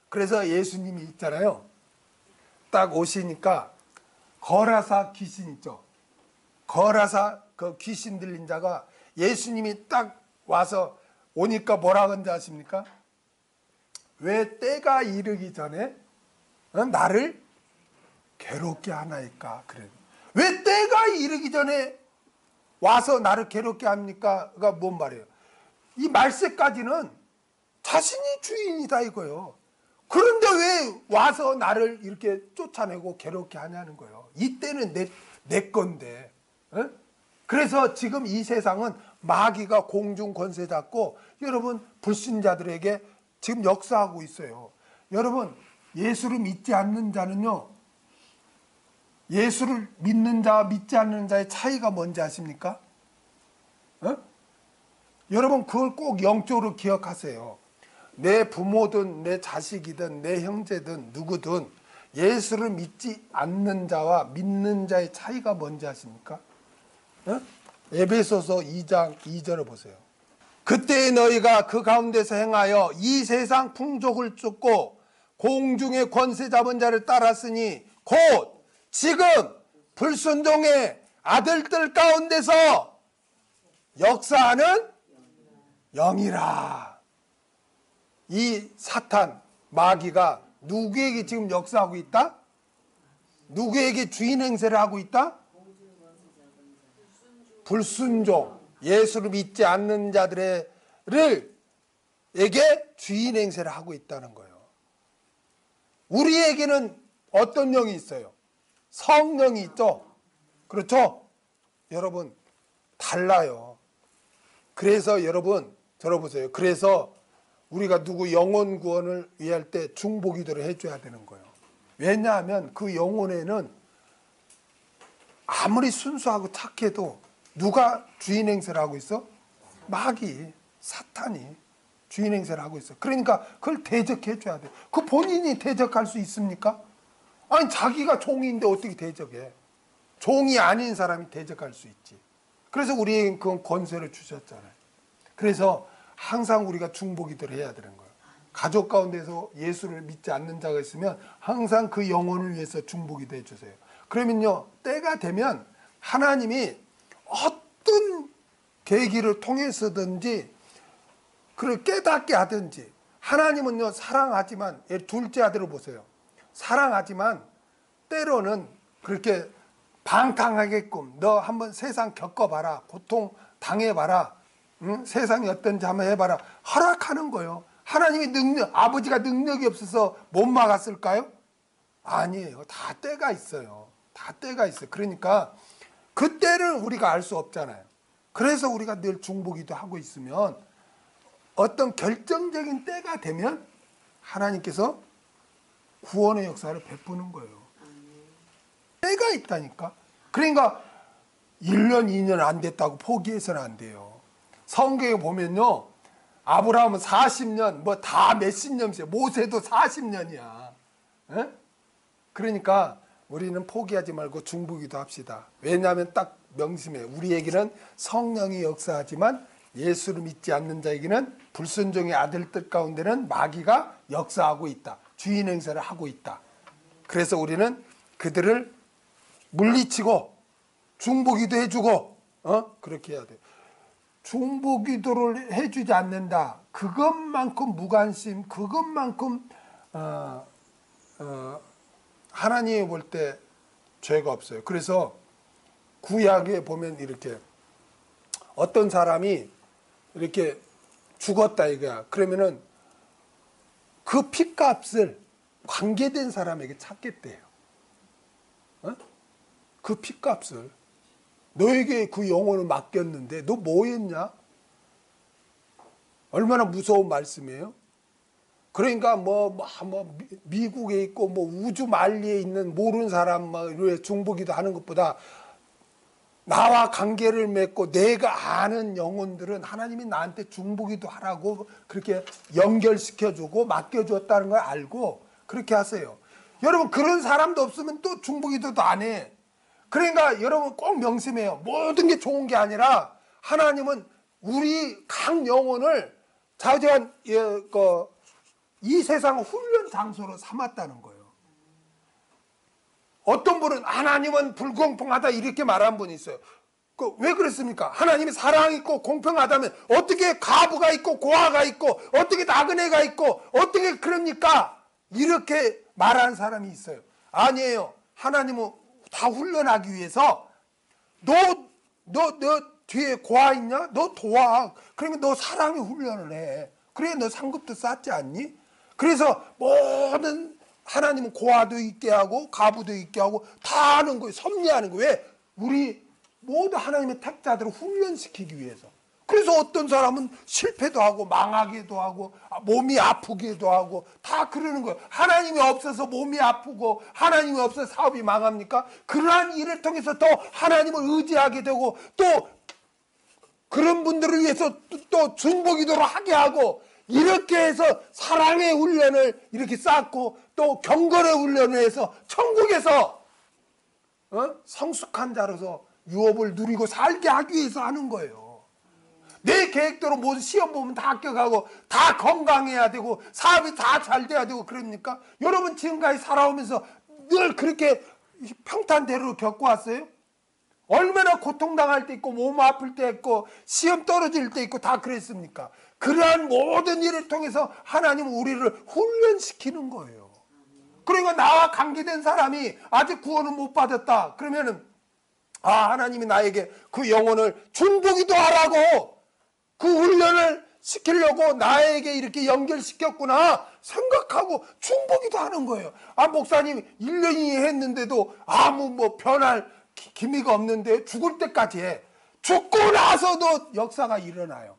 그래서 예수님이 있잖아요. 딱 오시니까 거라사 귀신 있죠. 거라사 그 귀신 들린 자가 예수님이 딱 와서 오니까 뭐라 그런지 아십니까? 왜 때가 이르기 전에 나를 괴롭게 하나이까? 그래. 왜 때가 이르기 전에 와서 나를 괴롭게 합니까?가 뭔 말이에요? 이 말세까지는 자신이 주인이다 이거예요. 그런데 왜 와서 나를 이렇게 쫓아내고 괴롭게 하냐는 거예요. 이때는 내 건데. 에? 그래서 지금 이 세상은 마귀가 공중 권세 잡고 여러분 불신자들에게 지금 역사하고 있어요. 여러분, 예수를 믿지 않는 자는요, 예수를 믿는 자와 믿지 않는 자의 차이가 뭔지 아십니까? 여러분, 그걸 꼭 영적으로 기억하세요. 내 부모든 내 자식이든 내 형제든 누구든 예수를 믿지 않는 자와 믿는 자의 차이가 뭔지 아십니까? 에베소서 2장 2절을 보세요. 그때 너희가 그 가운데서 행하여 이 세상 풍족을 쫓고 공중의 권세 잡은 자를 따랐으니 곧 지금 불순종의 아들들 가운데서 역사하는 영이라. 이 사탄, 마귀가 누구에게 지금 역사하고 있다? 누구에게 주인 행세를 하고 있다? 불순종, 예수를 믿지 않는 자들에게 주인 행세를 하고 있다는 거예요. 우리에게는 어떤 영이 있어요? 성령이 있죠? 그렇죠? 여러분, 달라요. 그래서 여러분, 들어보세요. 그래서 우리가 누구 영혼 구원을 위할 때 중보기도를 해줘야 되는 거예요. 왜냐하면 그 영혼에는 아무리 순수하고 착해도 누가 주인 행세를 하고 있어? 마귀, 사탄이 주인 행세를 하고 있어. 그러니까 그걸 대적해 줘야 돼. 그 본인이 대적할 수 있습니까? 아니, 자기가 종인데 어떻게 대적해? 종이 아닌 사람이 대적할 수 있지. 그래서 우리에게 그건 권세를 주셨잖아요. 그래서 항상 우리가 중보기도를 해야 되는 거예요. 가족 가운데서 예수를 믿지 않는 자가 있으면 항상 그 영혼을 위해서 중보기도 해주세요. 그러면요, 때가 되면 하나님이 어떤 계기를 통해서든지 그를 깨닫게 하든지, 하나님은요 사랑하지만, 둘째 아들을 보세요. 사랑하지만 때로는 그렇게 방탕하게끔 너 한번 세상 겪어봐라, 고통 당해봐라, 응? 세상이 어떤지 한번 해봐라. 허락하는 거예요. 하나님의 아버지가 능력이 없어서 못 막았을까요? 아니에요. 다 때가 있어요. 다 때가 있어요. 그러니까 그 때를 우리가 알 수 없잖아요. 그래서 우리가 늘 중보기도 하고 있으면 어떤 결정적인 때가 되면 하나님께서 구원의 역사를 베푸는 거예요. 때가 있다니까. 그러니까 1년, 2년 안 됐다고 포기해서는 안 돼요. 성경에 보면요. 아브라함은 40년, 뭐 다 몇십 년이에요. 모세도 40년이야. 에? 그러니까 우리는 포기하지 말고 중보기도 합시다. 왜냐하면 딱 명심해. 우리에게는 성령이 역사하지만 예수를 믿지 않는 자에게는 불순종의 아들들 가운데는 마귀가 역사하고 있다. 주인 행세를 하고 있다. 그래서 우리는 그들을 물리치고 중보기도 해주고 그렇게 해야 돼요. 중보기도를 해주지 않는다. 그것만큼 무관심, 그것만큼 하나님이 볼 때 죄가 없어요. 그래서 구약에 보면 이렇게 어떤 사람이 이렇게 죽었다 이거야. 그러면은 그 핏값을 관계된 사람에게 찾겠대요. 그 핏값을. 너에게 그 영혼을 맡겼는데 너 뭐 했냐? 얼마나 무서운 말씀이에요? 그러니까 미국에 있고 뭐 우주 만리에 있는 모르는 사람 중보기도 하는 것보다 나와 관계를 맺고 내가 아는 영혼들은 하나님이 나한테 중보기도 하라고 그렇게 연결시켜주고 맡겨줬다는 걸 알고 그렇게 하세요. 여러분 그런 사람도 없으면 또 중보기도도 안 해. 그러니까 여러분 꼭 명심해요. 모든 게 좋은 게 아니라 하나님은 우리 각 영혼을 자주한 이 세상 훈련 장소로 삼았다는 거예요. 어떤 분은 하나님은 불공평하다 이렇게 말한 분이 있어요. 왜 그랬습니까? 하나님이 사랑이 있고 공평하다면 어떻게 과부가 있고 고아가 있고 어떻게 나그네가 있고 어떻게 그럽니까? 이렇게 말하는 사람이 있어요. 아니에요. 하나님은 다 훈련하기 위해서 너 뒤에 고아 있냐? 너 도와. 그러면 너 사랑의 훈련을 해. 그래 너 상급도 쌓지 않니? 그래서 모든 하나님은 고아도 있게 하고 가부도 있게 하고 다 하는 거예요. 섭리하는 거예요. 왜? 우리 모두 하나님의 택자들을 훈련시키기 위해서. 그래서 어떤 사람은 실패도 하고 망하기도 하고 몸이 아프기도 하고 다 그러는 거예요. 하나님이 없어서 몸이 아프고 하나님이 없어서 사업이 망합니까? 그러한 일을 통해서 더 하나님을 의지하게 되고 또 그런 분들을 위해서 또 중보기도를 하게 하고 이렇게 해서 사랑의 훈련을 이렇게 쌓고 또 경건의 훈련을 해서 천국에서 성숙한 자로서 유업을 누리고 살게 하기 위해서 하는 거예요. 내 계획대로 모든 시험 보면 다 합격하고 다 건강해야 되고 사업이 다 잘 돼야 되고 그럽니까? 여러분 지금까지 살아오면서 늘 그렇게 평탄대로 겪어왔어요? 얼마나 고통당할 때 있고 몸 아플 때 있고 시험 떨어질 때 있고 다 그랬습니까? 그러한 모든 일을 통해서 하나님은 우리를 훈련시키는 거예요. 그러니까 나와 관계된 사람이 아직 구원을 못 받았다. 그러면은 하나님이 나에게 그 영혼을 중보기도 하라고 그 훈련을 시키려고 나에게 이렇게 연결시켰구나 생각하고 중보기도 하는 거예요. 목사님 1년이 했는데도 아무 변할 기미가 없는데 죽을 때까지 해. 죽고 나서도 역사가 일어나요.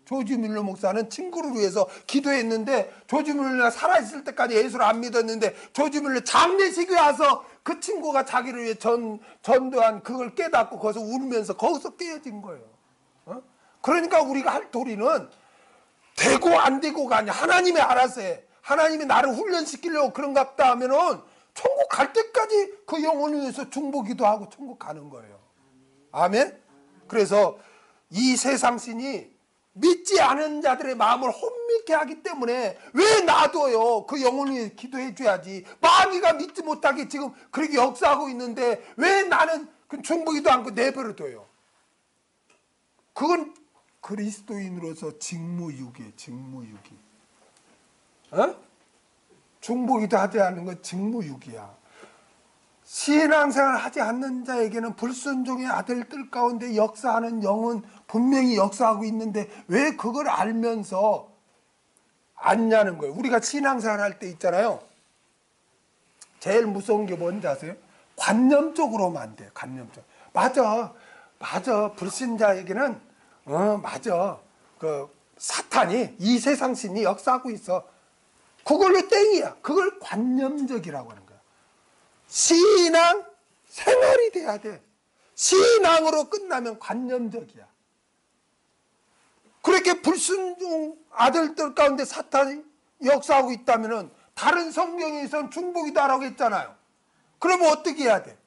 조지 밀러 목사는 친구를 위해서 기도했는데 조지 밀러가 살아있을 때까지 예수를 안 믿었는데 조지 밀러 장례식에 와서 그 친구가 자기를 위해 전도한 그걸 깨닫고 거기서 울면서 거기서 깨어진 거예요. 그러니까 우리가 할 도리는 되고 안 되고가 아니야. 하나님이 알아서 해. 하나님이 나를 훈련시키려고 그런가 보다 하면은 천국 갈 때까지 그 영혼을 위해서 중보기도 하고 천국 가는 거예요. 아멘? 그래서 이 세상 신이 믿지 않은 자들의 마음을 혼미케 하기 때문에 왜 놔둬요? 그 영혼을 위해 기도해 줘야지. 마귀가 믿지 못하게 지금 그렇게 역사하고 있는데 왜 나는 그 중보기도 않고 내버려둬요? 그건 그리스도인으로서 직무유기예요. 직무유기. 중보기도 하지 않는 건 직무유기야. 신앙생활 하지 않는 자에게는 불순종의 아들들 가운데 역사하는 영은 분명히 역사하고 있는데 왜 그걸 알면서 안냐는 거예요. 우리가 신앙생활 할 때 있잖아요. 제일 무서운 게 뭔지 아세요? 관념적으로만 안 돼요. 관념적. 맞아. 불신자에게는 맞아. 그 사탄이 이 세상 신이 역사하고 있어. 그걸로 땡이야. 그걸 관념적이라고 하는 거야. 신앙 생활이 돼야 돼. 신앙으로 끝나면 관념적이야. 그렇게 불순종 아들들 가운데 사탄이 역사하고 있다면은 다른 성경에서는 중보기도하라고 했잖아요. 그러면 어떻게 해야 돼?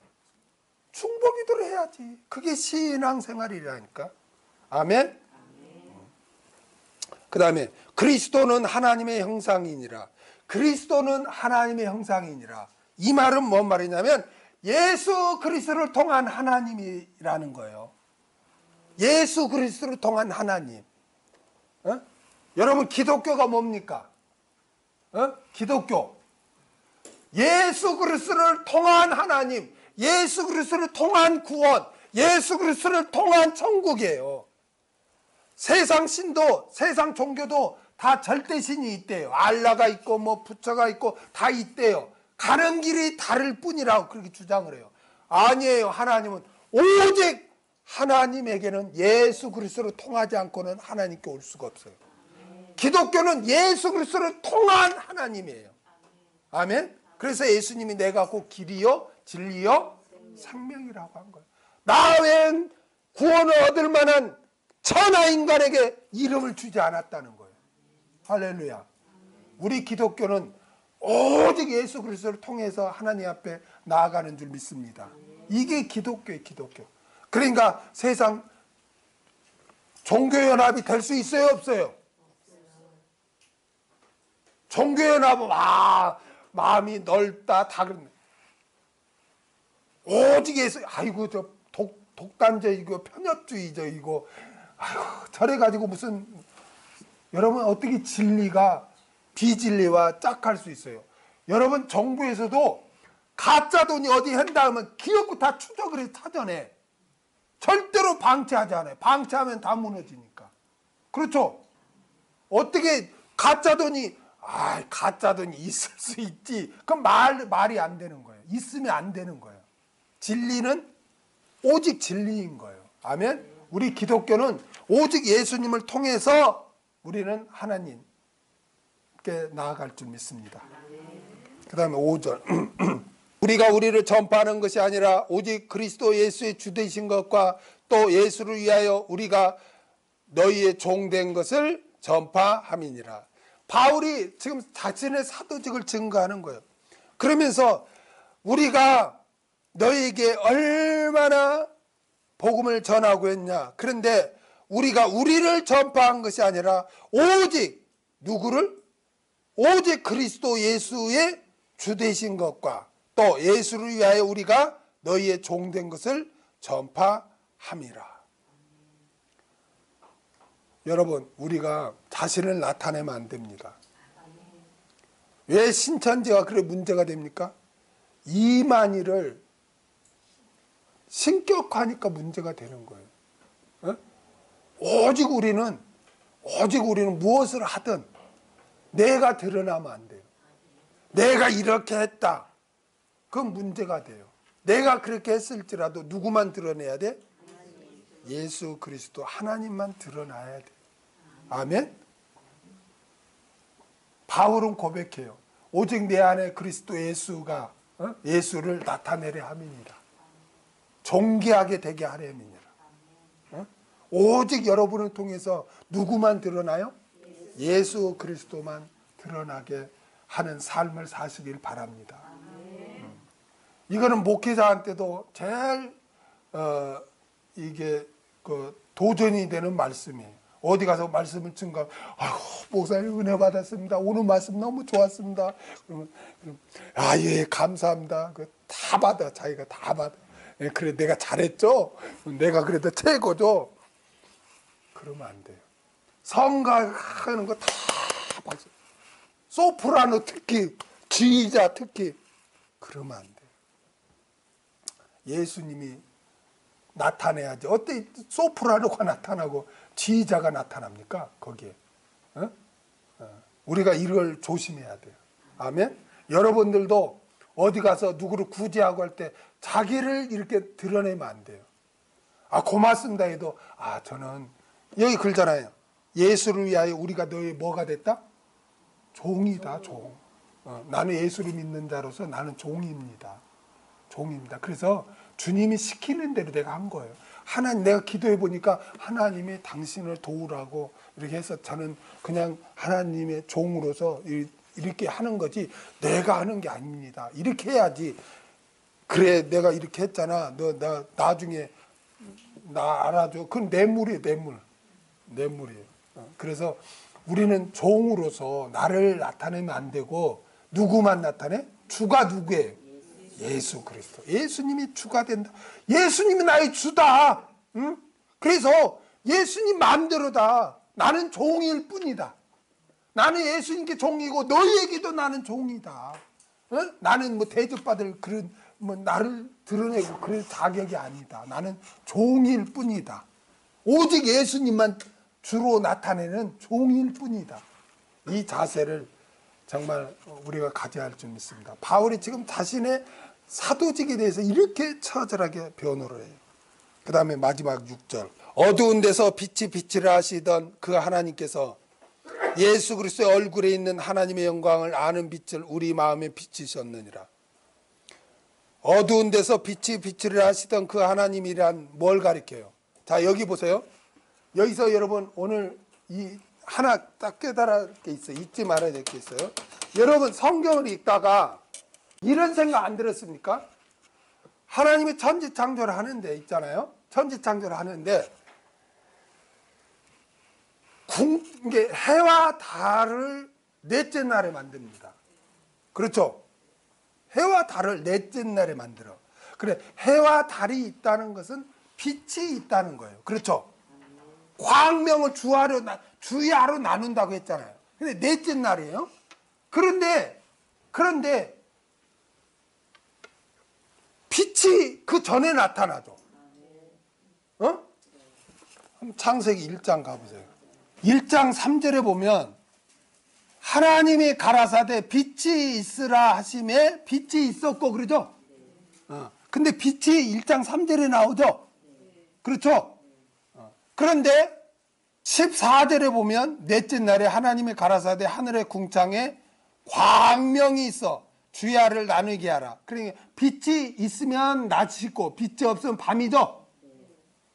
중보기도를 해야지. 그게 신앙생활이라니까. 아멘. 그 다음에 그리스도는 하나님의 형상이니라. 그리스도는 하나님의 형상이니라. 이 말은 뭔 말이냐면 예수 그리스도를 통한 하나님이라는 거예요. 예수 그리스도를 통한 하나님. 여러분 기독교가 뭡니까? 기독교. 예수 그리스도를 통한 하나님, 예수 그리스도를 통한 구원, 예수 그리스도를 통한 천국이에요. 세상 신도, 세상 종교도 다 절대신이 있대요. 알라가 있고 뭐 부처가 있고 다 있대요. 가는 길이 다를 뿐이라고 그렇게 주장을 해요. 아니에요. 하나님은 오직 하나님에게는 예수 그리스도를 통하지 않고는 하나님께 올 수가 없어요. 기독교는 예수 그리스도를 통한 하나님이에요. 아멘. 그래서 예수님이 내가 곧 길이요 진리요 생명이라고 한 거예요. 나 외엔 구원을 얻을 만한 천하 인간에게 이름을 주지 않았다는 거예요. 할렐루야. 우리 기독교는 오직 예수 그리스도를 통해서 하나님 앞에 나아가는 줄 믿습니다. 이게 기독교예요. 기독교. 그러니까 세상 종교연합이 될 수 있어요 없어요? 종교연합은 마음이 넓다 다 그런데 오직 예수 아이고 저 독단적이고 편협주의적이고 아이고 저래 가지고 무슨 여러분 어떻게 진리가 비진리와 짝할 수 있어요? 여러분 정부에서도 가짜 돈이 어디 한다 하면 기업부 다 추적을 해 사전에 절대로 방치하지 않아요. 방치하면 다 무너지니까. 그렇죠? 어떻게 가짜 돈이 가짜 돈이 있을 수 있지. 그럼 말이 안 되는 거예요. 있으면 안 되는 거예요. 진리는 오직 진리인 거예요. 아멘. 우리 기독교는 오직 예수님을 통해서 우리는 하나님께 나아갈 줄 믿습니다. 그 다음에 5절 우리가 우리를 전파하는 것이 아니라 오직 그리스도 예수의 주되신 것과 또 예수를 위하여 우리가 너희의 종된 것을 전파함이니라. 바울이 지금 자신의 사도직을 증거하는 거예요. 그러면서 우리가 너희에게 얼마나 복음을 전하고 했냐. 그런데 우리가 우리를 전파한 것이 아니라 오직 누구를? 오직 그리스도 예수의 주되신 것과 또 예수를 위하여 우리가 너희의 종된 것을 전파함이라. 여러분 우리가 자신을 나타내면 안 됩니다. 왜 신천지가 그래 문제가 됩니까? 이만희를 신격화하니까 문제가 되는 거예요. 오직 우리는 무엇을 하든 내가 드러나면 안 돼요. 내가 이렇게 했다. 그건 문제가 돼요. 내가 그렇게 했을지라도 누구만 드러내야 돼? 예수 그리스도 하나님만 드러나야 돼. 아멘. 바울은 고백해요. 오직 내 안에 그리스도 예수가 예수를 나타내려 함이니라. 존귀하게 되게 하려니라. 오직 여러분을 통해서 누구만 드러나요? 예수 그리스도만 드러나게 하는 삶을 사시길 바랍니다. 이거는 목회자한테도 제일 이게 도전이 되는 말씀이에요. 어디 가서 말씀을 증거, 아이고 목사님 은혜 받았습니다. 오늘 말씀 너무 좋았습니다. 그러면 예 감사합니다. 다 받아. 자기가 다 받아. 그래 내가 잘했죠. 내가 그래도 최고죠. 그러면 안 돼요. 성가하는 거 다 받아. 소프라노 특히 지휘자 특히 그러면 안 돼요. 예수님이 나타내야지. 어때 소프라노가 나타나고 지휘자가 나타납니까? 거기에. 어? 우리가 이걸 조심해야 돼요. 아멘. 여러분들도 어디 가서 누구를 구제하고 할 때 자기를 이렇게 드러내면 안 돼요. 아, 고맙습니다 해도, 아, 저는 여기 글잖아요. 예수를 위하여 우리가 너희 뭐가 됐다? 종이다, 종. 나는 예수를 믿는 자로서 나는 종입니다. 종입니다. 그래서 주님이 시키는 대로 내가 한 거예요. 하나님, 내가 기도해 보니까 하나님이 당신을 도우라고 이렇게 해서 저는 그냥 하나님의 종으로서 이렇게 하는 거지 내가 하는 게 아닙니다. 이렇게 해야지. 그래, 내가 이렇게 했잖아. 나 나중에 나 알아줘. 그건 뇌물이에요, 뇌물이에요. 그래서 우리는 종으로서 나를 나타내면 안 되고 누구만 나타내? 주가 누구예요? 예수 그리스도. 예수님이 주가 된다. 예수님이 나의 주다. 응? 그래서 예수님 마음대로다. 나는 종일 뿐이다. 나는 예수님께 종이고 너희에게도 나는 종이다. 응? 나는 뭐 대접받을 그런 뭐 나를 드러내고 그럴 자격이 아니다. 나는 종일 뿐이다. 오직 예수님만 주로 나타내는 종일 뿐이다. 이 자세를 정말 우리가 가져야 할 줄 믿습니다. 바울이 지금 자신의 사도직에 대해서 이렇게 처절하게 변호를 해요. 그 다음에 마지막 6절. 어두운 데서 빛이 빛이라 하시던 그 하나님께서 예수 그리스도의 얼굴에 있는 하나님의 영광을 아는 빛을 우리 마음에 비치셨느니라. 어두운 데서 빛이 빛이라 하시던 그 하나님이란 뭘 가리켜요? 자, 여기 보세요. 여기서 여러분 오늘 이 하나 딱 깨달을 게 있어요. 잊지 말아야 될 게 있어요. 여러분 성경을 읽다가 이런 생각 안 들었습니까? 하나님이 천지창조를 하는데 있잖아요. 천지창조를 하는데 이게 해와 달을 넷째 날에 만듭니다. 그렇죠? 해와 달을 넷째 날에 만들어. 그래, 해와 달이 있다는 것은 빛이 있다는 거예요. 그렇죠? 광명을 주야로 나눈다고 했잖아요. 근데 넷째 날이에요. 그런데 빛이 그 전에 나타나죠. 창세기 1장 가보세요. 1장 3절에 보면 하나님이 가라사대 빛이 있으라 하심에 빛이 있었고 그러죠. 근데 빛이 1장 3절에 나오죠. 그렇죠. 그런데 14절에 보면 넷째 날에 하나님이 가라사대 하늘의 궁창에 광명이 있어 주야를 나누게 하라. 그러니까 빛이 있으면 낮이 있고 빛이 없으면 밤이죠.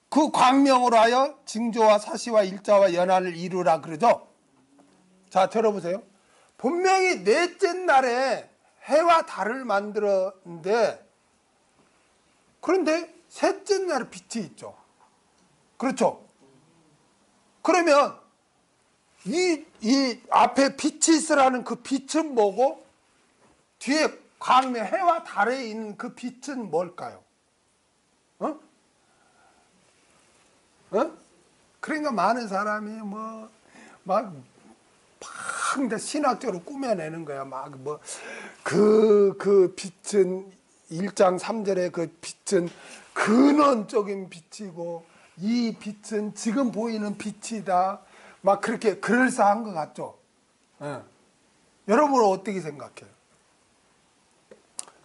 그 광명으로 하여 징조와 사시와 일자와 연한을 이루라 그러죠. 자, 들어보세요. 분명히 넷째 날에 해와 달을 만들었는데 그런데 셋째 날에 빛이 있죠. 그렇죠. 그러면 이 앞에 빛이 있으라는 그 빛은 뭐고 뒤에 광명 해와 달에 있는 그 빛은 뭘까요? 그러니까 많은 사람이 막 신학적으로 꾸며내는 거야. 그 빛은 1장 3절의 그 빛은 근원적인 빛이고 이 빛은 지금 보이는 빛이다. 막 그렇게 그럴싸한 것 같죠. 여러분은 어떻게 생각해요?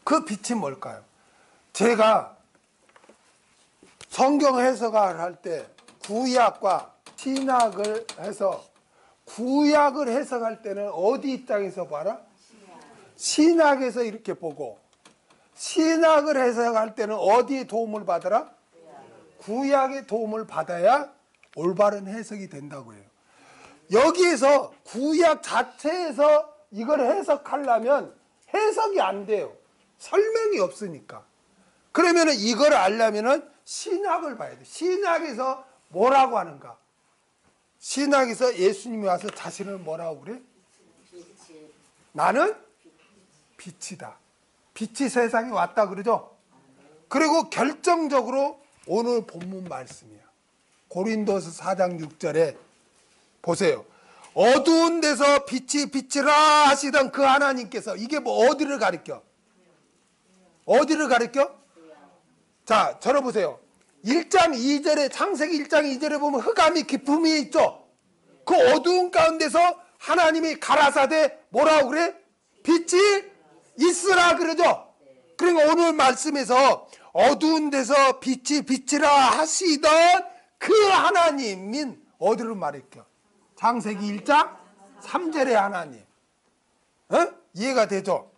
그 빛이 뭘까요? 제가 성경 해석을 할 때 구약과 신약을 해서 구약을 해석할 때는 어디 입장에서 봐라? 신약에서 이렇게 보고 신약을 해석할 때는 어디에 도움을 받아라? 구약의 도움을 받아야 올바른 해석이 된다고 해요. 여기에서 구약 자체에서 이걸 해석하려면 해석이 안 돼요. 설명이 없으니까. 그러면 이걸 알려면 신약을 봐야 돼. 신약에서 뭐라고 하는가? 신약에서 예수님이 와서 자신을 뭐라고 그래? 나는 빛이다. 빛이 세상에 왔다 그러죠? 그리고 결정적으로 오늘 본문 말씀이야. 고린도서 4장 6절에 보세요. 어두운 데서 빛이 빛이라 하시던 그 하나님께서 이게 뭐 어디를 가리켜? 어디를 가리켜? 자, 저러보세요. 1장 2절에 창세기 1장 2절에 보면 흑암이 기품이 있죠. 그 어두운 가운데서 하나님이 가라사대 뭐라고 그래? 빛이 있으라 그러죠. 그러니까 오늘 말씀에서 어두운 데서 빛이 비치라 하시던 그 하나님인 어디로 말할게요? 창세기 1장 3절의 하나님. 이해가 되죠?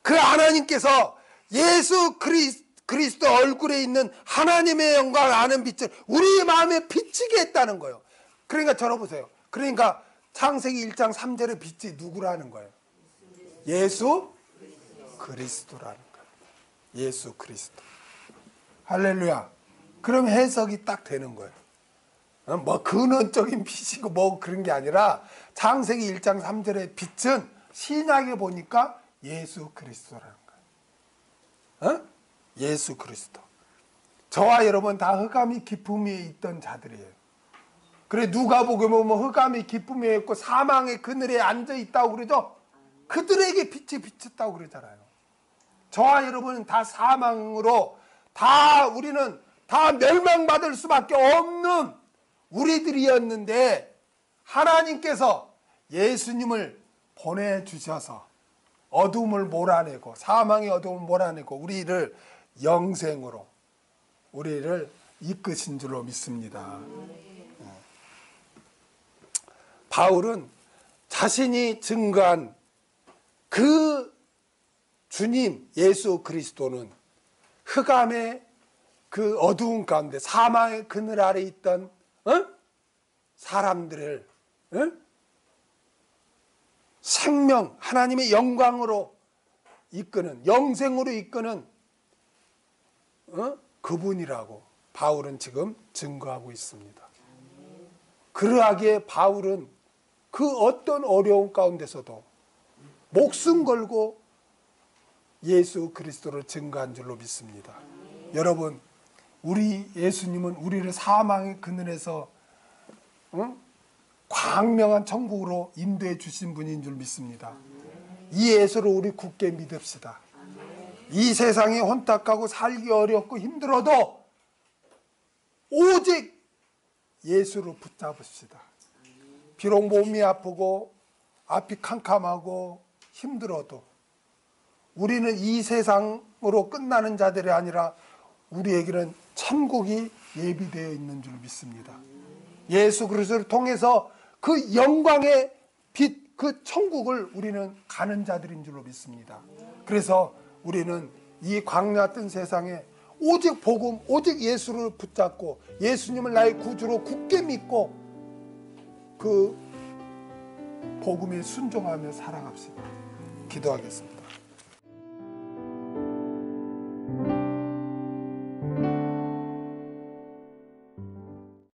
그 하나님께서 예수 그리스도 얼굴에 있는 하나님의 영광을 아는 빛을 우리 마음에 비치게 했다는 거예요. 그러니까 저러보세요. 그러니까 창세기 1장 3절의 빛이 누구라는 거예요? 예수 그리스도라는 거예요. 예수 그리스도. 할렐루야. 그럼 해석이 딱 되는 거예요. 뭐 근원적인 빛이고 뭐 그런 게 아니라 창세기 1장 3절의 빛은 신약에 보니까 예수 그리스도라는 거예요. 예수 그리스도. 저와 여러분 다 흑암이 기품에 있던 자들이에요. 그래 누가복음에 보면 흑암이 기품에 있고 사망의 그늘에 앉아 있다고 그러죠. 그들에게 빛이 비쳤다고 그러잖아요. 저와 여러분은 다 사망으로 다 우리는 다 멸망받을 수밖에 없는 우리들이었는데 하나님께서 예수님을 보내주셔서 어둠을 몰아내고 사망의 어둠을 몰아내고 우리를 영생으로 우리를 이끄신 줄로 믿습니다. 바울은 자신이 증거한 그 주님 예수 그리스도는 흑암의 그 어두운 가운데 사망의 그늘 아래 있던 사람들을 생명 하나님의 영광으로 이끄는 영생으로 이끄는 그분이라고 바울은 지금 증거하고 있습니다. 그러하기에 바울은 그 어떤 어려움 가운데서도 목숨 걸고 예수 그리스도를 증거한 줄로 믿습니다. 여러분 우리 예수님은 우리를 사망의 그늘에서 광명한 천국으로 인도해 주신 분인 줄 믿습니다. 이 예수를 우리 굳게 믿읍시다. 이 세상이 혼탁하고 살기 어렵고 힘들어도 오직 예수를 붙잡읍시다. 비록 몸이 아프고 앞이 캄캄하고 힘들어도 우리는 이 세상으로 끝나는 자들이 아니라 우리에게는 천국이 예비되어 있는 줄 믿습니다. 예수 그리스도를 통해서 그 영광의 빛, 그 천국을 우리는 가는 자들인 줄로 믿습니다. 그래서 우리는 이 광야 뜬 세상에 오직 복음, 오직 예수를 붙잡고 예수님을 나의 구주로 굳게 믿고 그 복음에 순종하며 살아갑시다. 기도하겠습니다.